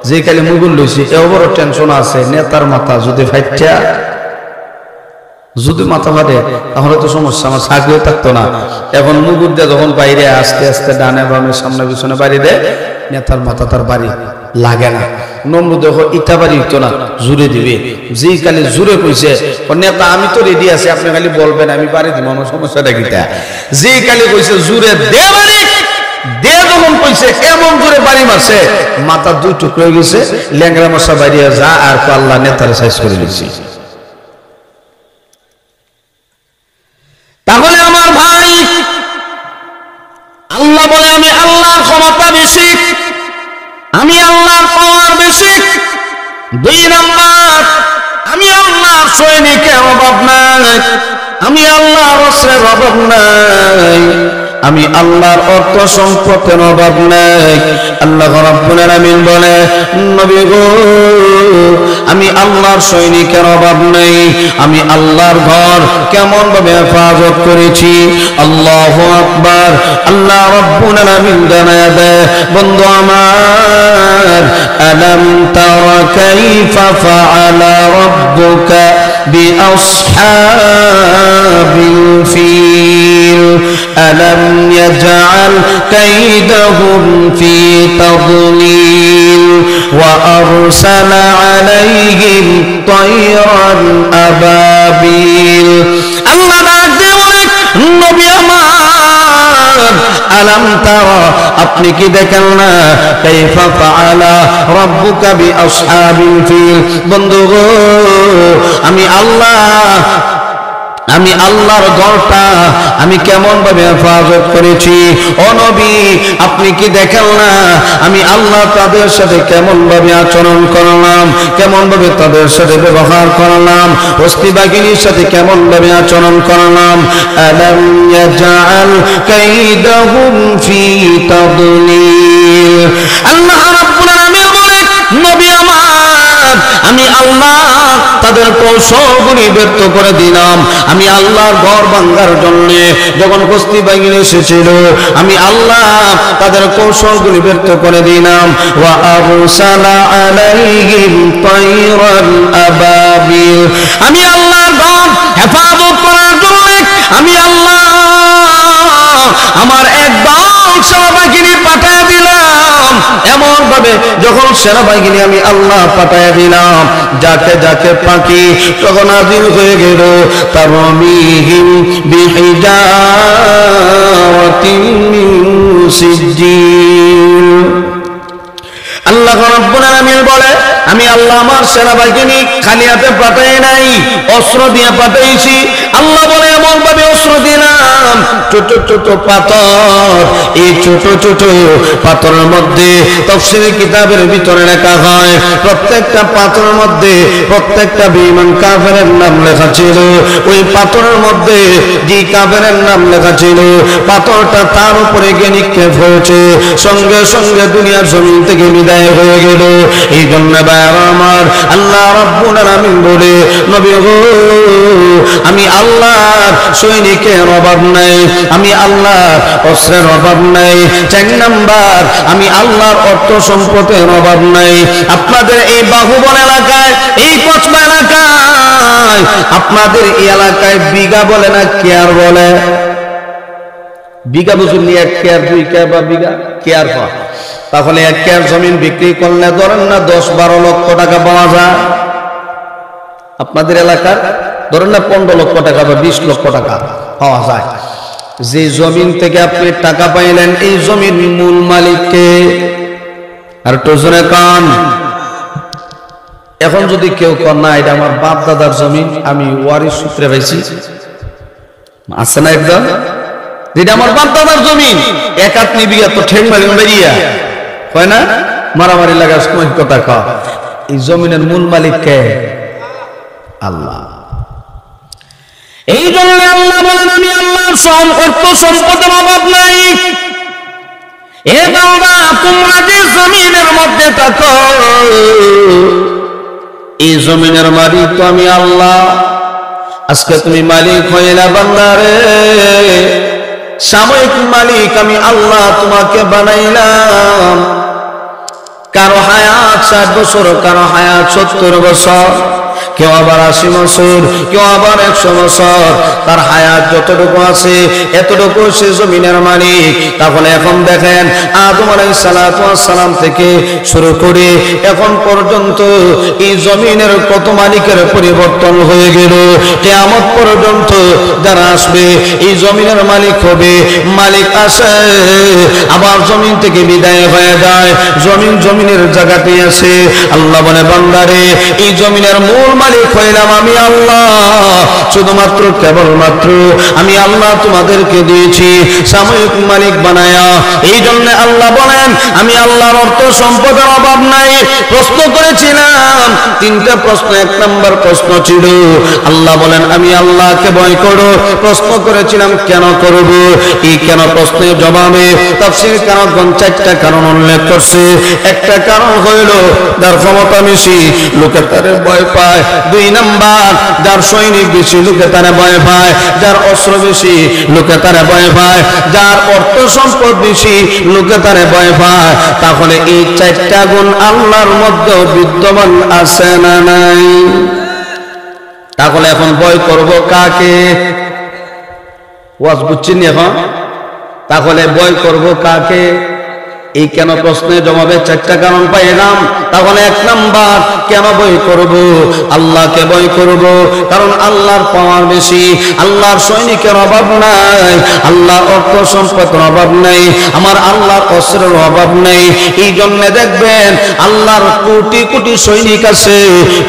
যে কালে মুগুল লইছি, এ বড় টেনশন আছে, নেতার মাথা যদি ফাইটা, যদি মাথা ফাটে তাহলে তো সমস্যা, আমার চাকরিও থাকতো না। এখন মুগুর দিয়ে যখন বাইরে আস্তে আস্তে ডানে বামে সামনে পিছনে বাড়ি দেয়, নেতার মাথা তার বাড়ি লাগে না। নমরুদ দেখো ইটা বাড়ি হইতো না, জুড়ে দিবে। যেই কালে জুড়ে কইছে, নেতা আমি তো রেডি আছি, আপনি খালি বলবেন আমি বাড়ি দিব, আমার সমস্যাটা কিটা। যেই কালে কইছে জুড়ে দে বাড়ি দে, যখন কইছে এমন জোরে বাড়ি মারছে, মাথা 2 টুকরো হয়ে গেছে। ল্যাংরা মশা বাইরে যা, আর আল্লাহ নেতারে সাইজ করে দিচ্ছে। তাহলে আমার ভাই, আল্লাহ বলে আমি আল্লাহর ক্ষমতা বেশি, আমি আল্লাহর পাওয়ার বেশি। 2 নাম্বার, আমি আল্লাহর সৈনিকের অভাব নাই, আমি আল্লাহর অস্ত্রের অভাব নাই, আমি আল্লাহর অর্থ সম্পদের অভাব নাই। আল্লাহ রাব্বুল আলামিন বলে, নবী গো আমি আল্লাহর সৈনিকের অভাব নেই, আমি আল্লাহর ঘর কেমন ভাবে হেফাজত করেছি। আল্লাহু আকবার। আল্লাহ রাব্বুল আলামিন জানায় দেয়, বন্ধু আমার, আলাম তারা কাইফা ফাআলা রাব্বুকা বিআসহাবিল ফিল আলাম ইয়াজআল কাইদাহুম ফি তাদলিল ওয়া আরসালা আলাইহিম তায়রান আবাবিল। আল্লাহ নবী আমার, আলাম তারা আপনি কি দেখেন না, কাইফা ফাআলা রাব্বুকা বিআসহাবিল ফিল। বন্ধু গো আমি আল্লাহর ঘরটা আমি কেমন ভাবে হেফাজত করেছি। ও নবী আপনি কি দেখেন না, আমি আল্লাহ তাদের সাথে কেমন ভাবে আচরণ করলাম, কেমন ভাবে তাদের সাথে ব্যবহার করলাম, হস্তি বাঘিনীর সাথে কেমন ভাবে আচরণ করলাম। আলাম ইয়াজআল কাইদাহুম ফি তাদলিল। আল্লাহ রাব্বুল আলামিন বলে, নবী আমার আমি আল্লাহ তাদের কৌশলগুলি ব্যর্থ করে দিলাম। আমি আল্লাহর ঘর ভাঙার জন্য যখন কুস্তি বাহিনী এসেছিল, আমি আল্লাহ তাদের কৌশলগুলি ব্যর্থ করে দিলাম। ওয়া আরসালা আলাইহিম তায়রান আবাবিল, আমি আল্লাহর ঘর হেফাজত করার জন্য আমি আল্লাহ আমার একদল সেনাবাহিনী পাঠায় দিলাম। এমন ভাবে যখন সেনাবাহিনী আমি আল্লাহ পাঠায় দিলাম, যাকে যাকে পাখি তখন হাজির হয়ে গেল। তারমিহিম বিহিজারাতিন মিন সিজ্জিল। আল্লাহ রাব্বুল আলামিন বলে, আমি আল্লাহ আমার সেনাবাহিনী খালি হাতে পাঠাই নাই, অস্ত্র দিয়ে পাঠাইছি। আল্লাহ বলে এমন ভাবে অস্ত্র দিলাম, ছোট ছোট পাথর। এই ছোট ছোট পাথরের মধ্যে তাফসীরের কিতাবের ভিতরে লেখা হয়, প্রত্যেকটা পাথরের মধ্যে প্রত্যেকটা বেঈমান কাফেরের নাম লেখা ছিল। ওই পাথরের মধ্যে যে কাফেরের নাম লেখা ছিল, পাথরটা তার উপরে গিয়ে নিক্ষেপ হয়েছে, সঙ্গে সঙ্গে দুনিয়ার জমিন থেকে বিদায় হয়ে গেল। এই জন্য আমার আল্লাহ রাব্বুল আলামিন বলে, নবী গো, আমি আল্লাহর সৈনিকের অভাব নাই, আমি আল্লাহর অস্ত্রের অভাব নাই। 4 নাম্বার, আমি আল্লাহর অর্থ সম্পদের অভাব নাই। আপনাদের এই বাহুবল এলাকায়, এই কচবা এলাকায়, আপনাদের এই এলাকায় বিঘা বলে না কেয়ার বলে? বিঘা বুঝুন, 1 কেয়ার 2 কেয়ার বা বিঘা কেয়ার পাওয়া। তাহলে 1 কেয়ার জমিন বিক্রি করলে ধরেন না 10-12 লক্ষ টাকা পাওয়া যায়। আপনাদের এলাকার ধরেন না 15 লক্ষ টাকা বা 20 লক্ষ টাকা পাওয়া যায়। যে জমিন থেকে আপনি টাকা পাইলেন, এই জমির মূল মালিককে? আর টোজনে কান। এখন যদি কেউ কর না এটা আমার বাপ দাদার জমিন, আমি ওয়ারিশ সূত্রে পাইছি, আছে না একদম, যেটা আমার বাপ দাদার জমিন, 1 বিঘা তো ঠেং মারি বেরিয়া হয় না, মারামারি লাগার সময় কথা কয়। এই জমিনের মূল মালিক কে? আল্লাহ। এই জন্য আল্লাহ বলেন, আমি আল্লাহর অর্থ সম্পদের অভাব নাই। এ বান্দা, তোমরা যে জমিনের মধ্যে থাকো, এই জমিনের মালিক তো আমি আল্লাহ। আজকে তুমি মালিক হইলা বান্দারে, সাময়িক মালিক আমি আল্লাহ তোমাকে বানাইলাম। কারো হায়াত 60 বছর, কারো হায়াত 70 বছর, কেউ আবার 80 বছর, কেউ আবার 100 বছর। তার হায়াত যতটুকু আছে এতটুকু সে জমিনের মালিক। তাহলে এখন দেখেন, আদম আলাইহিস সালাতু ওয়াস সালাম থেকে শুরু করে এখন পর্যন্ত এই জমিনের কত মালিকের পরিবর্তন হয়ে গেল। কিয়ামত পর্যন্ত যারা আসবে এই জমিনের মালিক হবে। মালিক আসে, আবার জমিন থেকে বিদায় হয়ে যায়, জমিন জমিনের জায়গাতে আসে। আল্লাহ বলে, বান্দারে, এই জমিনের মূল মালিক হইলাম আমি আল্লাহ। শুধুমাত্র কেবলমাত্র আমি আল্লাহ তোমাদেরকে দিয়েছি সাময়িক মালিক বানায়া। এই জন্য আল্লাহ বলেন, আমি আল্লাহর অর্থ সম্পদের অভাব নাই। প্রশ্ন করেছিলাম 3টা প্রশ্ন। 1 নম্বর প্রশ্ন ছিল, আল্লাহ বলেন আমি আল্লাহকে ভয় করো। প্রশ্ন করেছিলাম কেন করব? এই কেন প্রশ্নের জবাবে তাফসীর কারণ 4টা কারণ উল্লেখ করছে। একটা কারণ হইল যার ক্ষমতা বেশি লোকে তারে ভয় পায়। 2 নাম্বার, যার সৈনিক বেশি লোকে তারে ভয় পায়, যার অস্ত্র বেশি লোকে তারে ভয় পায়, যার অর্থ সম্পদ বেশি লোকে তারে ভয় পায়। তাহলে এই 4টা গুণ আল্লাহর মধ্যে বিদ্যমান আছে না নাই? তাহলে এখন ভয় করব কাকে? ওয়াজ বুঝছেন এখন? তাহলে ভয় করব কাকে? এই কেন প্রশ্নের জবাবে 4টা কারণ পাইলাম। তাহলে 1 নাম্বার, কেন ভয় করব? আল্লাহকে ভয় করব, কারণ আল্লাহর পাওয়ার বেশি, আল্লাহর সৈনিকের অভাব নাই, আল্লাহর অর্থ সম্পদের অভাব নাই, আমার আল্লাহর অস্ত্রের অভাব নাই। এই জন্য দেখবেন আল্লাহর কোটি কোটি সৈনিক আছে,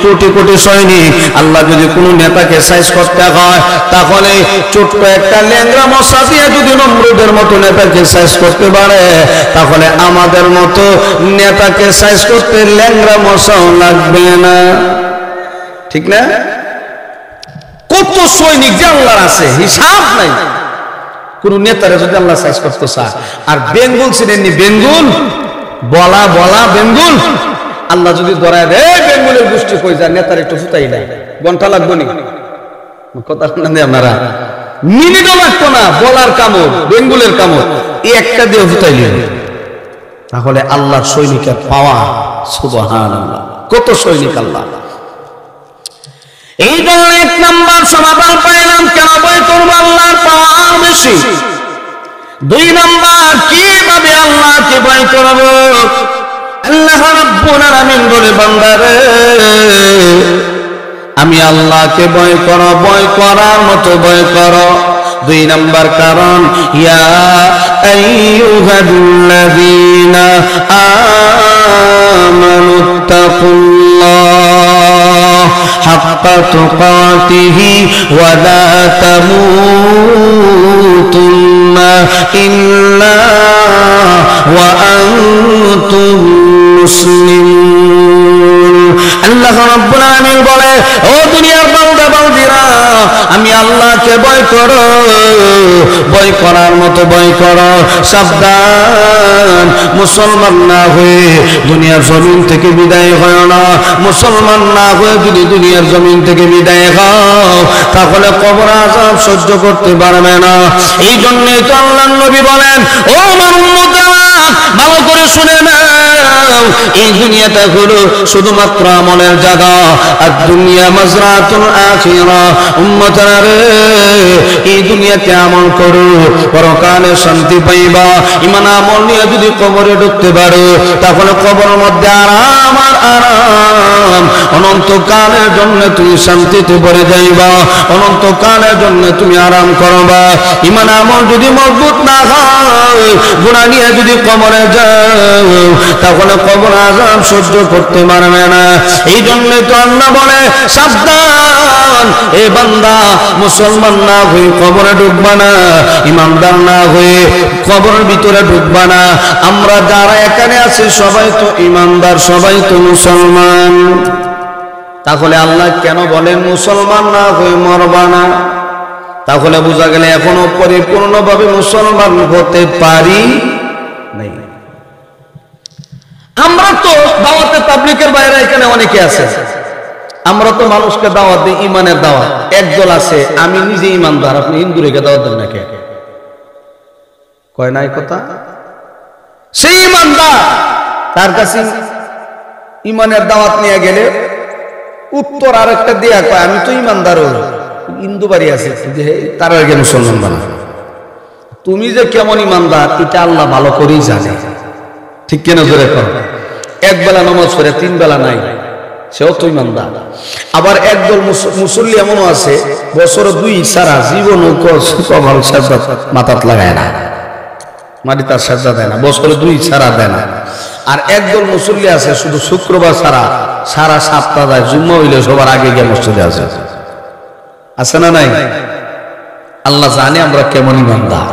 কোটি কোটি সৈনিক। আল্লাহ যদি কোনো নেতাকে সাইজ করতে হয়, তাহলে ছোট্ট একটা ল্যাংড়া মশা দিয়ে যদি নমরুদের মতো নেতাকে সাইজ করতে পারে, তাহলে আমাদের মতো নেতাকে সাইজ করতে ল্যাংড়া মশাও লাগবে না। ঠিক না? কত সৈনিক যে আল্লাহর আছে হিসাব নাই। কোন নেতারে যদি আল্লাহ সাইজ করতে চায়। আর বেঙ্গুল ছিলেন নি, বেঙ্গুল বলা বলা বেঙ্গুল, আল্লাহ যদি ধরায় দেয় বেঙ্গুলের গোষ্ঠী কই যায় নেতার একটু ফুটাই নাই ঘন্টা লাগবো নি কথা শুনেন আপনারা মিনিটও লাগতো না বলার কামড় বেঙ্গুলের কামড় এই একটা দিয়ে ফুটাইলেন তাহলে আল্লাহর সৈনিকের পাওয়া সুবহানাল্লাহ কত সৈনিক আল্লাহ এই জন্য 1 নাম্বার সমাধান পাইলাম কেন ভয় করব আল্লাহর পাওয়া বেশি 2 নাম্বার কিভাবে আল্লাহকে ভয় করব আল্লাহ রাব্বুল আলামিন বলে বান্দারে আমি আল্লাহকে ভয় করো ভয় করার মতো ভয় করো 2 নাম্বার কারণ ইয়া আইয়ুহাল্লাযীনা আমানুত্তাকুল্লাহ হাক্কা তুকাতিহি ওয়া লা তামুতুন্না ইল্লা ওয়া আনতুম মুসলিমুন আল্লাহ রাব্বুল আলামিন বলে ও দুনিয়ার বান্দা বান্দীরা আমি আল্লাহকে ভয় করো ভয় করার মতো ভয় করো সাবধান মুসলমান না হয়ে দুনিয়ার জমিন থেকে বিদায় হয় না মুসলমান না হয়ে যদি দুনিয়ার জমিন থেকে বিদায় হও তাহলে কবর আযাব সহ্য করতে পারবে না এই জন্যই তো আল্লাহর নবী বলেন ও আমার উম্মতরা ভালো করে শুনে নাও এই দুনিয়াটা হলো শুধুমাত্র আমলের জায়গা আর দুনিয়া মাজরাতুল আখিরা উম্মতরা রে এই দুনিয়াতে আমল করো পরকালে শান্তি পাইবা ঈমান আমল নিয়ে যদি কবরে ঢুকতে পারো তাহলে কবরের মধ্যে আরাম আর আরাম অনন্তকালের জন্য তুমি শান্তিতে পড়ে যাইবা অনন্তকালের জন্য তুমি আরাম করবা ঈমান আমল যদি মজবুত না হয় গুনাহ নিয়ে যদি কবরে যাও তাহলে কবর আযাব সহ্য করতে পারবে না এই জন্য তো আল্লাহ বলে সাবধান এ বান্দা মুসলমান না হয়ে কবরে ঢুকবা না ইমানদার না হয়ে কবরের ভিতরে ঢুকবা না আমরা যারা এখানে আছি সবাই তো ইমানদার সবাই তো মুসলমান তাহলে আল্লাহ কেন বলেন মুসলমান না হয়ে মরবা না তাহলে বোঝা গেল এখনো পরিপূর্ণভাবে মুসলমান হতে পারি নাই আমরা তো দাওয়াতে তাবলীগের বাইরে এখানে অনেকে আছে আমরা তো মানুষকে দাওয়াত দিই ঈমানের দাওয়াত একদল আছে আমি নিজে ঈমানদার আপনি হিন্দুকে দাওয়াত দেন না কে কয় নাই কথা সেই ঈমানদার তার কাছে ঈমানের দাওয়াত নিয়ে গেলে উত্তর আরেকটা দেয়া কয় আমি তো ঈমানদার হিন্দু বাড়ি আছে তার আগে মুসলমান বানা তুমি যে কেমন ঈমানদার এটা আল্লাহ ভালো করেই জানে ঠিক কেন জোরে কর এক বেলা নামাজ পড়ে 3 বেলা নাই সেও তো ঈমানদার আবার একদল মুসল্লি এমনও আছে বছর 2 সারা জীবন কবর সাজদা মাথাত লাগায় না মাটি তার সাজদা দেয় না বছর 2 সারা দেয় না আর একদল মুসল্লি আছে শুধু শুক্রবার সারা সপ্তাহ দেয় জুম্মা হইলে সবার আগে গিয়ে মসজিদে আছে না নাই আল্লাহ জানে আমরা কেমন ঈমানদার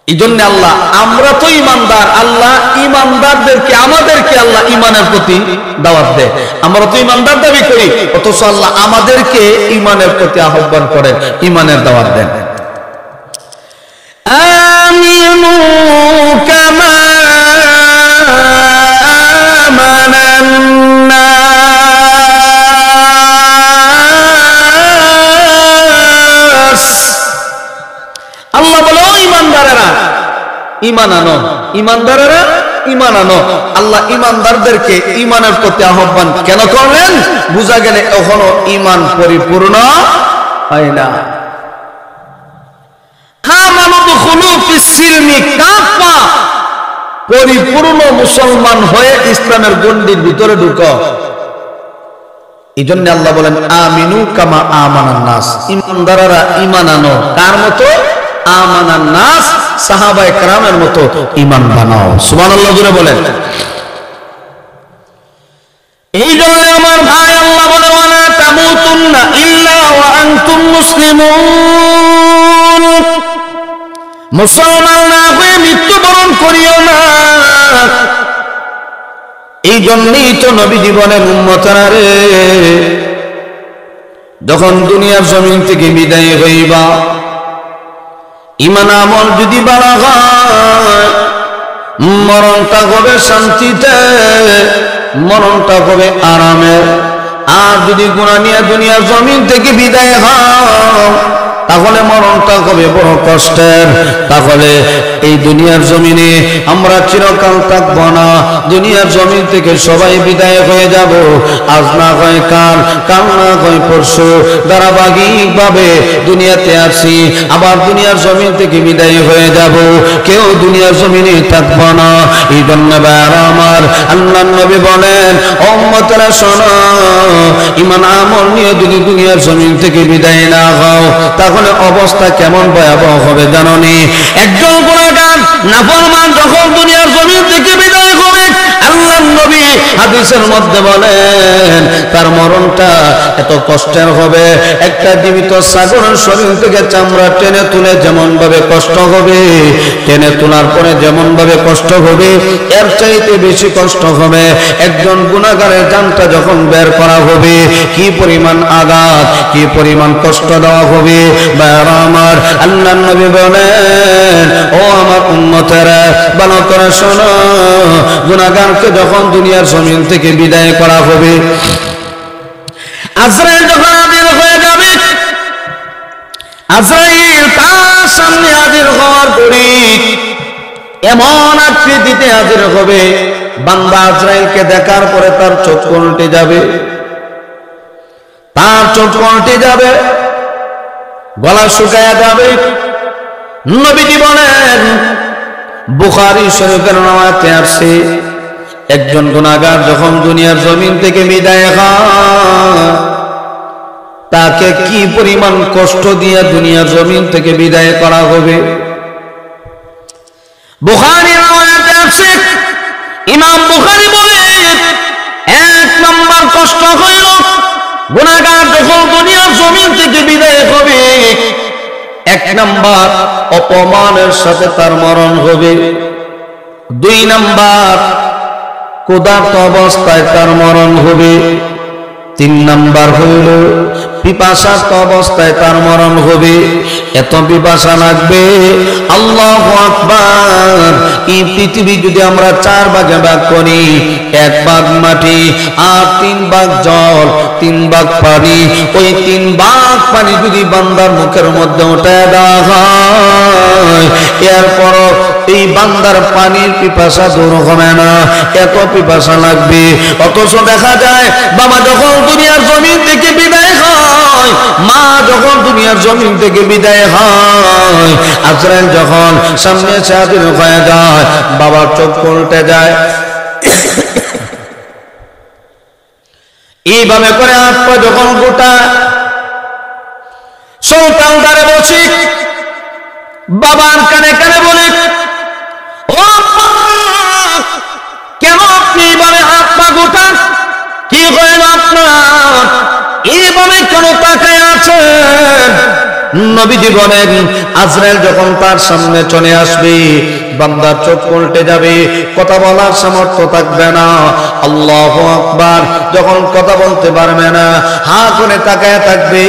এই জন্য আল্লাহ আমরা তো ঈমানদার আল্লাহ ঈমানদারদেরকে আমাদেরকে আল্লাহ ঈমানের প্রতি দাওয়াত দেয় আমরা তো ঈমানদার দাবি করি অথচ আল্লাহ আমাদেরকে ঈমানের প্রতি আহ্বান করেন ঈমানের দাওয়াত দেন আমিনু কামা আমানান নাস আল্লাহ বলে ঈমানদারেরা ঈমান আনো ঈমানদারেরা ঈমান আনো আল্লাহ ঈমানদারদেরকে ঈমানের প্রতি আহ্বান কেন করলেন বুঝা গেলে এখনো ঈমান পরিপূর্ণ হয় না আমানুদখুলু ফিস-সিলমি কাফা পরিপূর্ণ মুসলমান হয়ে ইসলামের গণ্ডির ভিতরে ঢুকো এইজন্য আল্লাহ বলেন আমিনু কামা আমানান নাস ঈমানদাররা ঈমান আনো কার মতো আমানান নাস সাহাবায়ে কেরামের মতো ঈমান বানাও সুবহানাল্লাহ জোরে বলেন এই জন্য আমার ভাই আল্লাহ বলে ওয়ালা তামুতুন্না ইল্লা ওয়া আনতুম মুসলিমুন মুসলমান না হয়ে মৃত্যুবরণ করিও না এই জন্যই তো নবী জীবনের উম্মতরা রে যখন দুনিয়ার জমিন থেকে বিদায় হইবা ঈমান আমল যদি বাড়া হয় মরণটা হবে শান্তিতে, মরণটা হবে আরামে। আর যদি গুনাহ নিয়ে দুনিয়ার জমিন থেকে বিদায় হও তাহলে মরণটা হবে বড় কষ্টের। তাহলে এই দুনিয়ার জমিনে আমরা চিরকাল থাকব না, দুনিয়ার জমিন থেকে সবাই বিদায় হয়ে যাব। আজ না হয় কাল, কাল না হয় পরশু, ধারাবাহিকভাবে দুনিয়াতে আসি, আবার দুনিয়ার জমিন থেকে বিদায় হয়ে যাব, কেউ দুনিয়ার জমিনে থাকব না। এই জন্য ভাইরা আমার, আল্লাহর নবী বলেন, ও উম্মতেরা শোনো, ঈমান আমল নিয়ে যদি দুনিয়ার জমিন থেকে বিদায় না হও তাহলে অবস্থা কেমন ভয়াবহ হবে জানোনি? একজন গুনাহগার নাফরমান যখন দুনিয়ার জমিন থেকে বিদায় হবে, আল্লাহর নবী হাদিসের মধ্যে বলেন তার মরণটা এত কষ্টের হবে, একটা জীবিত ছাগলের শরীর থেকে চামড়া টেনে তুলে যেমন ভাবে কষ্ট হবে, টেনে তোলার পরে যেমন ভাবে কষ্ট হবে, এর চাইতে বেশি কষ্ট হবে একজন গুনাহগারের জানটা যখন বের করা হবে। কি পরিমাণ আঘাত, কি পরিমাণ কষ্ট দেওয়া হবে। ভাইরা আমার, আল্লাহর নবী বলেন, ও আমার উম্মতেরা ভালো করে শোনো, গুনাহগারকে যখন দুনিয়ার জমিন থেকে বিদায় করা হবে, আজরাইল যখন হাজির হয়ে যাবে, আজরাইল তার সামনে হাজির হওয়ার পরে এমন আকৃতিতে হাজির হবে, বান্দা আজরাইলকে দেখার পরে তার চোখ উল্টে যাবে, তার চোখ উল্টে যাবে, গলা শুকায়া যাবে। নবীজি বলেন, বুখারী শরীফের নামাতে আসছে, একজন গুনাহগার যখন দুনিয়ার জমিন থেকে বিদায় হয় তাকে কি পরিমাণ কষ্ট দিয়ে দুনিয়ার জমিন থেকে বিদায় করা হবে। বুখারীর নামাতে আসছে, ইমাম বুখারী বলেন, এক নম্বর কষ্ট হইল গুনাহগার যখন দুনিয়ার জমিন থেকে বিদায় হবে, এক নাম্বার অপমানের সাথে তার মরণ হবে, দুই নাম্বার ক্ষুধার্ত অবস্থায় তার মরণ হবে, তিন নাম্বার হইল পিপাসার্ত অবস্থায় তার মরণ হবে। এত পিপাসা লাগবে, আল্লাহু আকবার। এই পৃথিবী যদি আমরা 4 ভাগে ভাগ করি, 1 ভাগ মাটি আর 3 ভাগ জল, 3 ভাগ পানি, ওই 3 ভাগ পানি যদি বান্দার মুখের মধ্যে উঠায় দেওয়া হয়, এরপর এই বান্দার পানির পিপাসা দূর হবে না, এত পিপাসা লাগবে। অথচ দেখা যায় বাবা যখন দুনিয়ার জমিন থেকে বিদায় হয়, মা যখন দুনিয়ার জমিন থেকে বিদায় হয়, আজরাইল যখন সামনে হাজির হয়ে যায়, বাবার চোখ উল্টে যায়। এইভাবে করে হাত পা যখন গোটা সন্তান দ্বারে বসে বাবার কানে কানে বলে, ও কেন আপনি এইভাবে হাত পা গোটান, কি হইল আপনার, এইভাবে কেন তাকায় আছেন? নবীজি বলেন, আজরাইল যখন তার সামনে চলে আসবে, বান্দার চোখ উল্টে যাবে, কথা বলার সামর্থ্য থাকবে না। আল্লাহু আকবার। যখন কথা বলতে পারবে না, হা করে তাকায় থাকবে,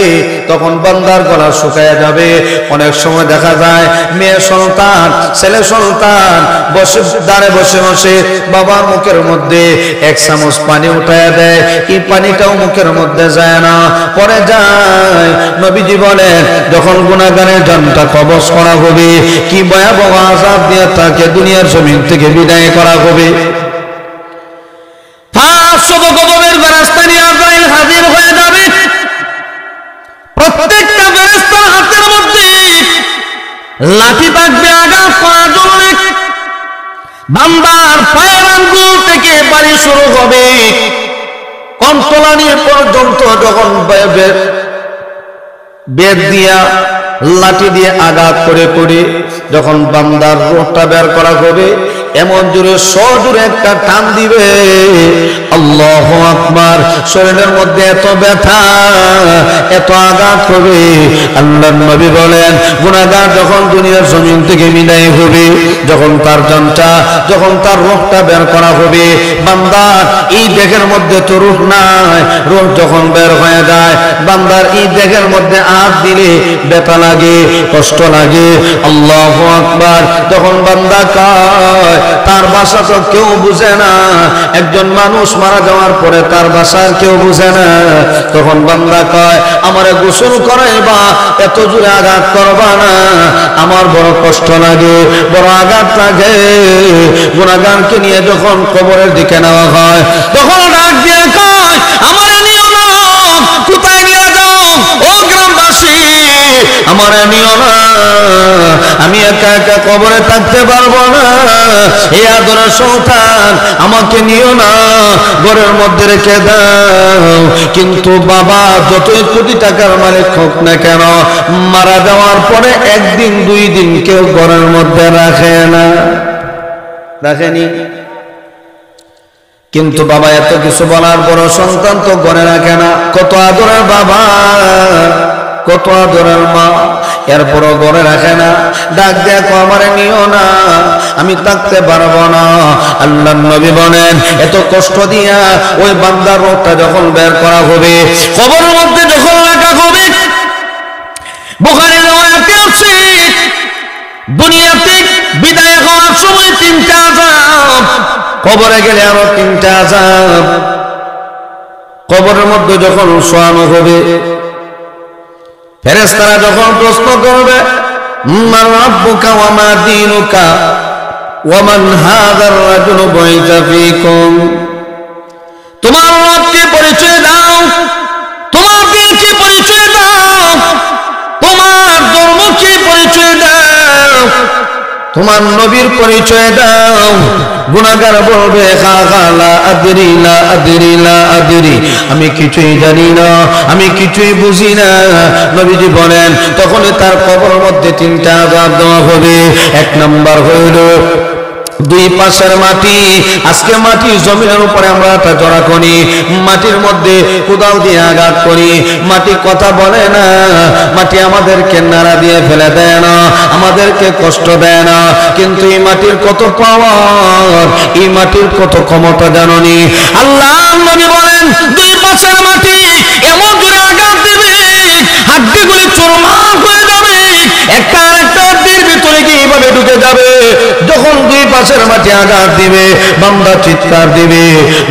তখন বান্দার গলা শুকায় যাবে। অনেক সময় দেখা যায় মেয়ে সন্তান, ছেলে সন্তান বসে দাঁড়ে বসে বসে বাবার মুখের মধ্যে 1 চামচ পানি উঠায় দেয়, এই পানিটাও মুখের মধ্যে যায় না, পরে যায়। নবীজি বলেন, যখন গুনাহগারের জানটা কবজ করা হবে, কি ভয়াবহ আযাব দিয়ে তাকে দুনিয়ার জমিন থেকে বিদায় করা হবে। 500 গজবের ফেরেশতা নিয়ে আজরাইল হাজির হয়ে যাবে। প্রত্যেকটা ফেরেশতার হাতের মধ্যে লাঠি থাকবে আঘাত করার জন্য। বান্দার পায়ের আঙ্গুল থেকে বাড়ি শুরু হবে, কণ্ঠলানি পর্যন্ত যখন বেদ দিয়া লাঠি দিয়ে আঘাত করে করে যখন বান্দার রূহটা বের করা হবে, এমন জোরে সজোরে একটা টান দিবে, আল্লাহু আকবার। শরীরের মধ্যে এত ব্যথা, এত আঘাত হবে। আল্লাহর নবী বলেন, গুনাহগার যখন দুনিয়ার জমিন থেকে বিদায় হবে, যখন তার জানটা, যখন তার রূহটা বের করা হবে, বান্দার এই দেহের মধ্যে তো রূহ নাই, রূহ যখন বের হয়ে যায়, বান্দার এই দেহের মধ্যে হাত দিলে ব্যথা লাগে, কষ্ট লাগে। আল্লাহু আকবার। তখন বান্দা কয়, তার ভাষা তো কেউ বুঝে না। একজন মানুষ মারা যাওয়ার পরে তার ভাষা কেউ বুঝে না। তখন বান্দা কয় আমারে গোসল করাইবা, এত জোরে আঘাত করবা না, আমার বড় কষ্ট লাগে, বড় আঘাত লাগে। গুনাহগারকে নিয়ে যখন কবরের দিকে নেওয়া হয় তখন ডাক দিয়ে কয় আমারে নিও না, কোথায় নিয়ে যাও ও গ্রামবাসী, আমারে নিও না, আমি একা একা কবরে থাকতে পারবো না, এই আদরের সন্তান আমাকে নিও না, ঘরের মধ্যে রেখে দাও। কিন্তু বাবা যতই কোটি টাকার মালিক হোক না কেন, মারা যাওয়ার পরে একদিন দুই দিন কেউ ঘরের মধ্যে রাখে না, রাখেনি। কিন্তু বাবা এত কিছু বলার পর সন্তান তো ঘরে রাখে না। কত আদরের বাবা, কত আদরের মা, এরপরও ঘরে রাখে না। ডাক দেখো আমারে নিও না, আমি থাকতে পারবো না। আল্লাহর নবী বলেন এত কষ্ট দিয়া ওই বান্দার রোগটা যখন বের করা হবে, কবরের মধ্যে যখন রাখা হবে, বুখারীর riwayate আছে দুনিয়াতে বিদায় হওয়ার সময় তিনটা আযাব, কবরে গেলে আরো তিনটা আযাব। কবরের মধ্যে যখন শোয়ানো হবে, ফেরেশতারা যখন প্রশ্ন করবে মান রাব্বুকা ওয়া মা দীনুকা ওয়া মান হাযার রাজুলু বুইসা ফীকুম, তোমার রবকে পরিচয় দাও, তোমার দিনকে পরিচয় দাও, তোমার ধর্মকে পরিচয় দাও, তোমার নবীর পরিচয় দাও। গুনাহগার বলবে লা আদরি লা আদরি লা আদরি, আমি কিছুই জানি না, আমি কিছুই বুঝি না। নবীজি বলেন তখনই তার কবরের মধ্যে তিনটা আযাব দেওয়া হবে। এক নাম্বার হইল দুই পাশের মাটি। আজকে মাটি জমিনের উপরে আমরা একটা জড়া করি, মাটির মধ্যে কোদাল দিয়ে আঘাত করি, মাটি কথা বলে না, মাটি আমাদেরকে নাড়া দিয়ে ফেলে দেয় না, আমাদেরকে কষ্ট দেয় না। কিন্তু এই মাটির কত পাওয়ার, এই মাটির কত ক্ষমতা জাননি। আল্লাহ নবী বলেন দুই পাশের মাটি এমন জোরে আঘাত দিবে হাড্ডিগুলি চুরমার হয়ে যাবে, একটা আরেকটা হাড্ডির ভিতরে গিয়ে এইভাবে ঢুকে যাবে। যখন দুই পাশের মাটি আঘাত দিবে, বান্দা চিৎকার দিবে,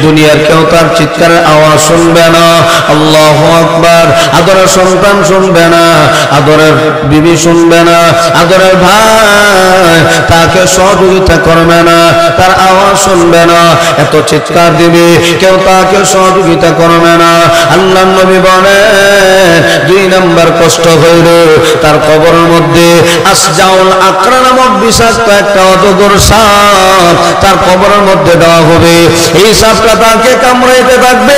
দুনিয়ার কেউ তার চিৎকারের আওয়াজ শুনবে না। আল্লাহু আকবার। আদরের সন্তান শুনবে না, আদরের বিবি শুনবে না, আদরের ভাই তাকে সহযোগিতা করবে না, তার আওয়াজ শুনবে না, এত চিৎকার দিবে, কেউ তাকে সহযোগিতা করবে না। আল্লাহর নবী বলেন দুই নাম্বার কষ্ট হইল তার কবরের মধ্যে আসজাউল আকরা নামক বিষাক্ত একটা অজগর সাপ তার কবরের মধ্যে দেওয়া হবে। এই সাপটা তাকে কামড়াইতে থাকবে,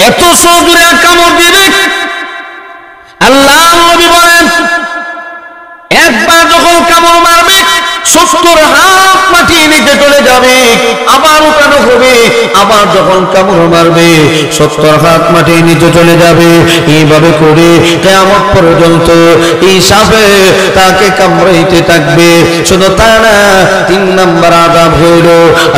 এত সজোরে কামড় দিবে। আল্লাহ নবী বলেন একবার যখন কামড় মারবে 70 হাত মাটি নিচে চলে যাবে, আবার উঠানো হবে, আবার যখন কামড় মারবে 70 হাত মাটি নিচে চলে যাবে। এইভাবে করে কিয়ামত পর্যন্ত এই সাপে তাকে কামড়াইতে থাকবে। শুধু তা না, 3 নাম্বার আযাব হইল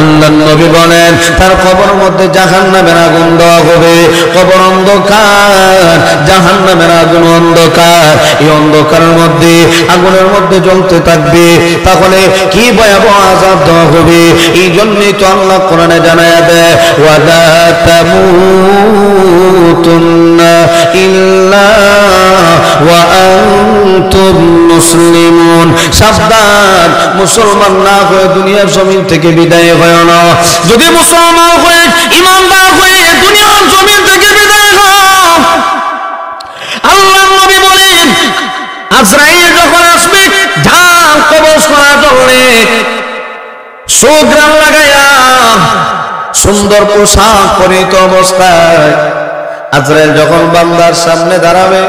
আল্লাহর নবী বলেন তার কবরের মধ্যে জাহান্নামের আগুন দেওয়া হবে। কবর অন্ধকার, জাহান্নামের আগুন অন্ধকার, এই অন্ধকারের মধ্যে আগুনের মধ্যে জ্বলতে থাকবে। তাহলে কি ভয়াবহ আযাব দেওয়া হবে। এই জন্যই তো আল্লাহ কোরআনে জানায়া দেয় ওয়ালা তামুতুন্না ইল্লা ওয়া আনতুম মুসলিমুন। সাবধান, মুসলমান না হয়ে দুনিয়ার জমিন থেকে বিদায় হয় না। যদি মুসলমান হয়ে ঈমানদার হয়ে দুনিয়ার জমিন থেকে বিদায় হও, আল্লাহর নবী বলেন আজরাইল যখন আসবে ঢাল কবজ করার জন্য সুগ্রাম লাগাইয়া সুন্দর পোশাক পরিহিত অবস্থায় আজরাইল যখন বান্দার সামনে দাঁড়াবে,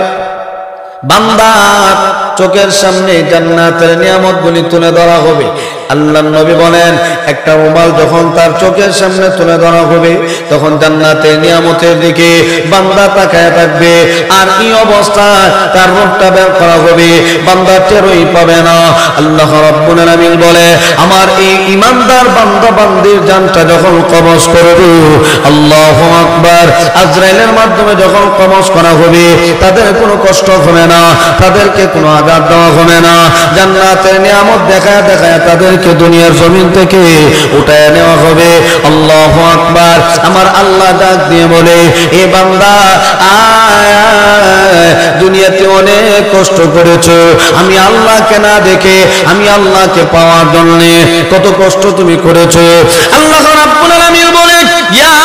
বান্দার চোখের সামনে জান্নাতের নিয়ামতগুলি তুলে ধরা হবে। আল্লাহর নবী বলেন একটা রুমাল যখন তার চোখের সামনে তুলে ধরা হবে তখন জান্নাতের নিয়ামতের দিকে বান্দা তাকায় থাকবে। আর এই অবস্থায় তার রূপটা বের করা হবে, বান্দা টেরই পাবে না। আল্লাহ রাব্বুল আলামিন বলে আমার এই ঈমানদার বান্দা বান্দির জানটা যখন কবজ করবে, আল্লাহু আকবার, আজরাইলের মাধ্যমে যখন কবজ করা হবে তাদের কোনো কষ্ট হবে না, তাদেরকে কোনো আঘাত দেওয়া হবে না। জান্নাতের নিয়ামত দেখায় দেখায় তাদেরকে তাদেরকে দুনিয়ার জমিন থেকে উঠায় নেওয়া হবে। আল্লাহু আকবার। আমার আল্লাহ ডাক দিয়ে বলে, এ বান্দা দুনিয়াতে অনেক কষ্ট করেছো, আমি আল্লাহকে না দেখে আমি আল্লাহকে পাওয়ার জন্য কত কষ্ট তুমি করেছো। আল্লাহ রাব্বুল আলামিন বলে, ইয়া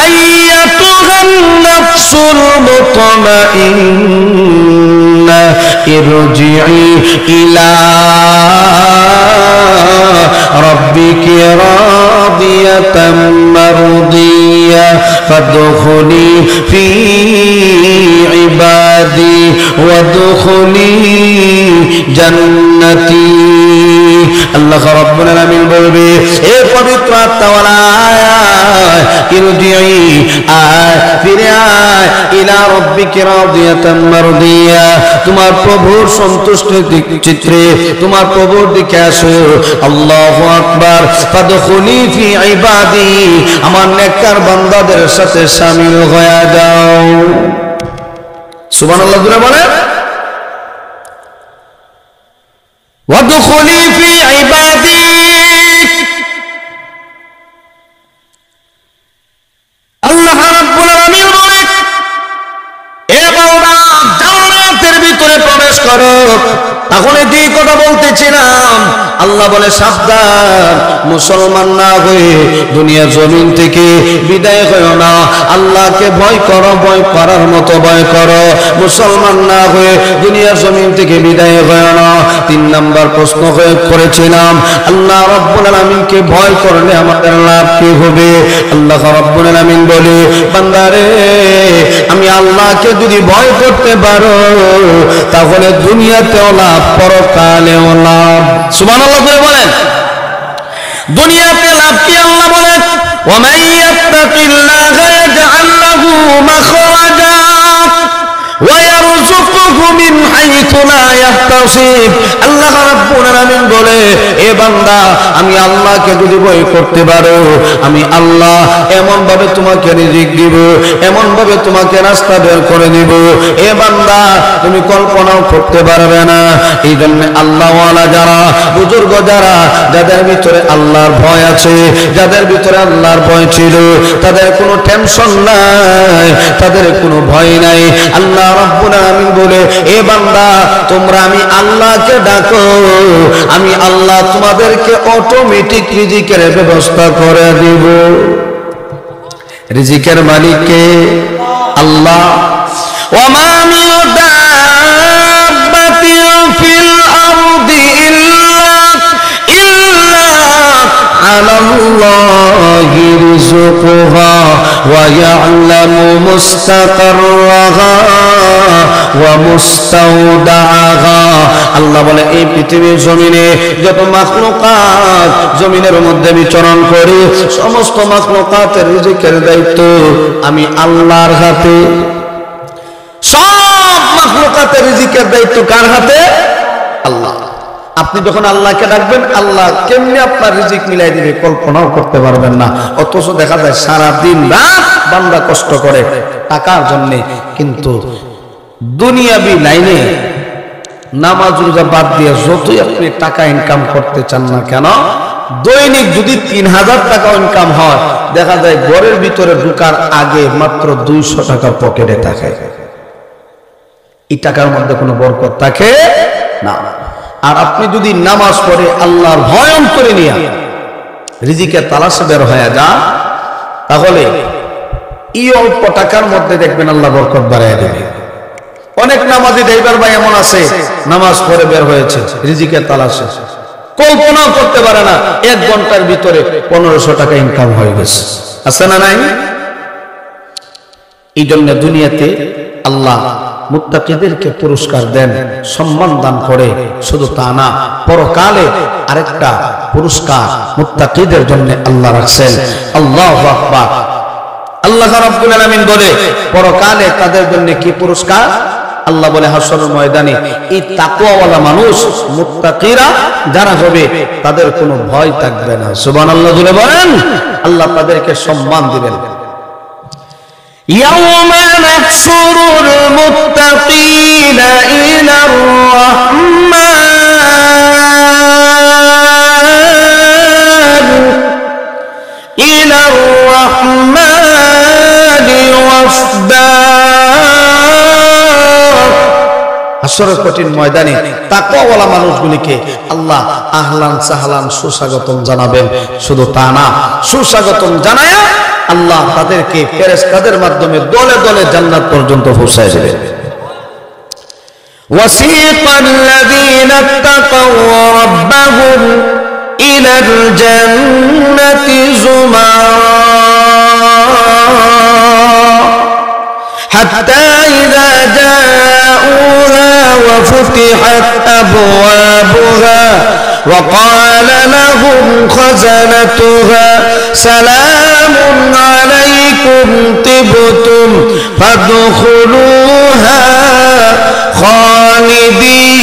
আইয়াতুহান নাফসুল মুতমাইন্না ইরজিই ইলা রাব্বিকি রাদিয়াতাম মারদিয়া ফাদখুলি ফি ইবাদি ওয়াদখুলি জান্নাতি। আল্লাহ রাব্বুল আলামিন বলবে, এ পবিত্র আত্মাওয়ালা ইরজিই আয়, ফিরে আয়, ইলা রাব্বিকি রাদিয়াতাম মারদিয়া, তোমার প্রভুর সন্তুষ্টির চিত্রে তোমার প্রভুর দিকে আসো। আল্লাহু আকবার। ফাদখুলি ফি ইবাদি, আমার নেককার বান্দাদের সাথে শামিল হয়ে যাও। সুবহানাল্লাহ জোরে বলেন। ওয়াদখুলি ফি ইবাদি, আল্লাহ রাব্বুল আলামিন বলে, এ বান্দা জান্নাতের ভিতরে প্রবেশ করো। তখন এই কথা বলতেছিলাম, আল্লাহ বলে সাবধান, মুসলমান না হয়ে দুনিয়ার জমিন থেকে বিদায় হয়ো না। আল্লাহকে ভয় করো, ভয় করার মতো ভয় করো। মুসলমান না হয়ে দুনিয়ার জমিন থেকে বিদায় হয়ো না। 3 নাম্বার প্রশ্ন করেছিলাম, আল্লাহ রাব্বুল আলামিনকে ভয় করলে আমাদের লাভ কি হবে? আল্লাহ রাব্বুল আলামিন বলে, বান্দারে আমি আল্লাহকে যদি ভয় করতে পারো তাহলে দুনিয়াতেও লাভ, পরকালেও লাভ। সুবহানাল্লাহ করে বলেন। দুনিয়াতে লাভ কি? আল্লাহ বলেন, ওয়া মান ইয়াত্তাকিল্লাহা ইয়াজআল লাহু মাখরাজা ওয়া ইয়ারযুকুহু মিন হাইথু লা ইয়াহতাসিব। আল্লাহ রাব্বুল আলামিন বলে, এ বান্দা আমি আল্লাহকে যদি ভয় করতে পারো, আমি আল্লাহ এমন ভাবে তোমাকে রিজিক দিব, এমন ভাবে তোমাকে রাস্তা বের করে দিব, এ বান্দা তুমি কল্পনাও করতে পারবে না। এই জন্য আল্লাহওয়ালা যারা, বুজুর্গ যারা, যাদের ভিতরে আল্লাহর ভয় আছে, যাদের ভিতরে আল্লাহর ভয় ছিল, তাদের কোনো টেনশন নাই, তাদের কোনো ভয় নাই। আল্লাহ রাব্বুল আলামিন বলে, এ বান্দা তোমরা আমি আল্লাহকে ডাকো, আমি আল্লাহ তোমাদেরকে অটোমেটিক রিজিকের ব্যবস্থা করে দিব। রিজিকের মালিক কে? আল্লাহ। ওয়া মা মিন দাব্বাতিন ফিল আরদি ইল্লা আলাল্লাহি রিজকুহা ওয়া ইয়ালামু মুস্তাকাররাহা ওয়া মুস্তাওদাআহা। আল্লাহ বলে, এই পৃথিবীর জমিনে যত মাখলুকাত জমিনের মধ্যে বিচরণ করে, সমস্ত মাখলুকাতের রিজিকের দায়িত্ব আমি আল্লাহর হাতে। সব মাখলুকাতের রিজিকের দায়িত্ব কার হাতে? আল্লাহ। আপনি যখন আল্লাহকে ডাকবেন, আল্লাহ কেমনি আপনার রিজিক মিলাই দিবে কল্পনাও করতে পারবেন না। অথচ দেখা যায় সারা দিন রাত বান্দা কষ্ট করে টাকার জন্য, কিন্তু দুনিয়াবি লাইনে নামাজ রোজা বাদ দিয়ে যতই আপনি টাকা ইনকাম করতে চান না কেন, দৈনিক যদি 3000 টাকা ইনকাম হয়, দেখা যায় ঘরের ভিতরে ঢোকার আগে মাত্র 200 টাকা পকেটে থাকে। এই টাকার মধ্যে কোনো বরকত থাকে না। আর আপনি যদি নামাজ পড়ে আল্লাহর ভয় অন্তরে নিয়ে রিজিকের তালাশে বের হয়ে যান, তাহলে এই অল্প টাকার মধ্যে দেখবেন আল্লাহ বরকত বাড়ায় দেবে। অনেক নামাজি ড্রাইভার ভাই এমন আছে, নামাজ পড়ে বের হয়েছে রিজিকের তালাশে, কল্পনাও করতে পারে না 1 ঘন্টার ভিতরে 1500 টাকা ইনকাম হয়ে গেছে। আছে না নাই? এই জন্য দুনিয়াতে আল্লাহ মুত্তাকিদেরকে পুরস্কার দেন, সম্মান দান করে। শুধু তা না, পরকালে আরেকটা পুরস্কার মুত্তাকিদের জন্য আল্লাহ রাখছেন। আল্লাহু আকবার। আল্লাহ রাব্বুল আলামিন বলে, পরকালে তাদের জন্য কি পুরস্কার? আল্লাহ বলে, হাসরের ময়দানে এই তাকওয়াওয়ালা মানুষ, মুত্তাকিরা যারা হবে, তাদের কোনো ভয় থাকবে না। সুবহানাল্লাহ জুড়ে বলেন। আল্লাহ তাদেরকে সম্মান দিবেন। ইয়াউমা নাহশুরুল মুত্তাকিনা ইলার রাহমান হাসরের কঠিন ময়দানে তাকওয়াওয়ালা মানুষগুলিকে আল্লাহ আহলান সাহলান সুস্বাগতম জানাবেন। শুধু তা না, সুস্বাগতম জানায়া আল্লাহ তাদেরকে ফেরেশতাদের মাধ্যমে দলে দলে জান্নাত পর্যন্ত পৌঁছায় দেবেন। وسيق الذين اتقوا ربهم إلى الجنة زمرا حتى إذا جاءوها وفتحت أبوابها وقال لهم خزنتها سلام عليكم طبتم فادخلوها خالدين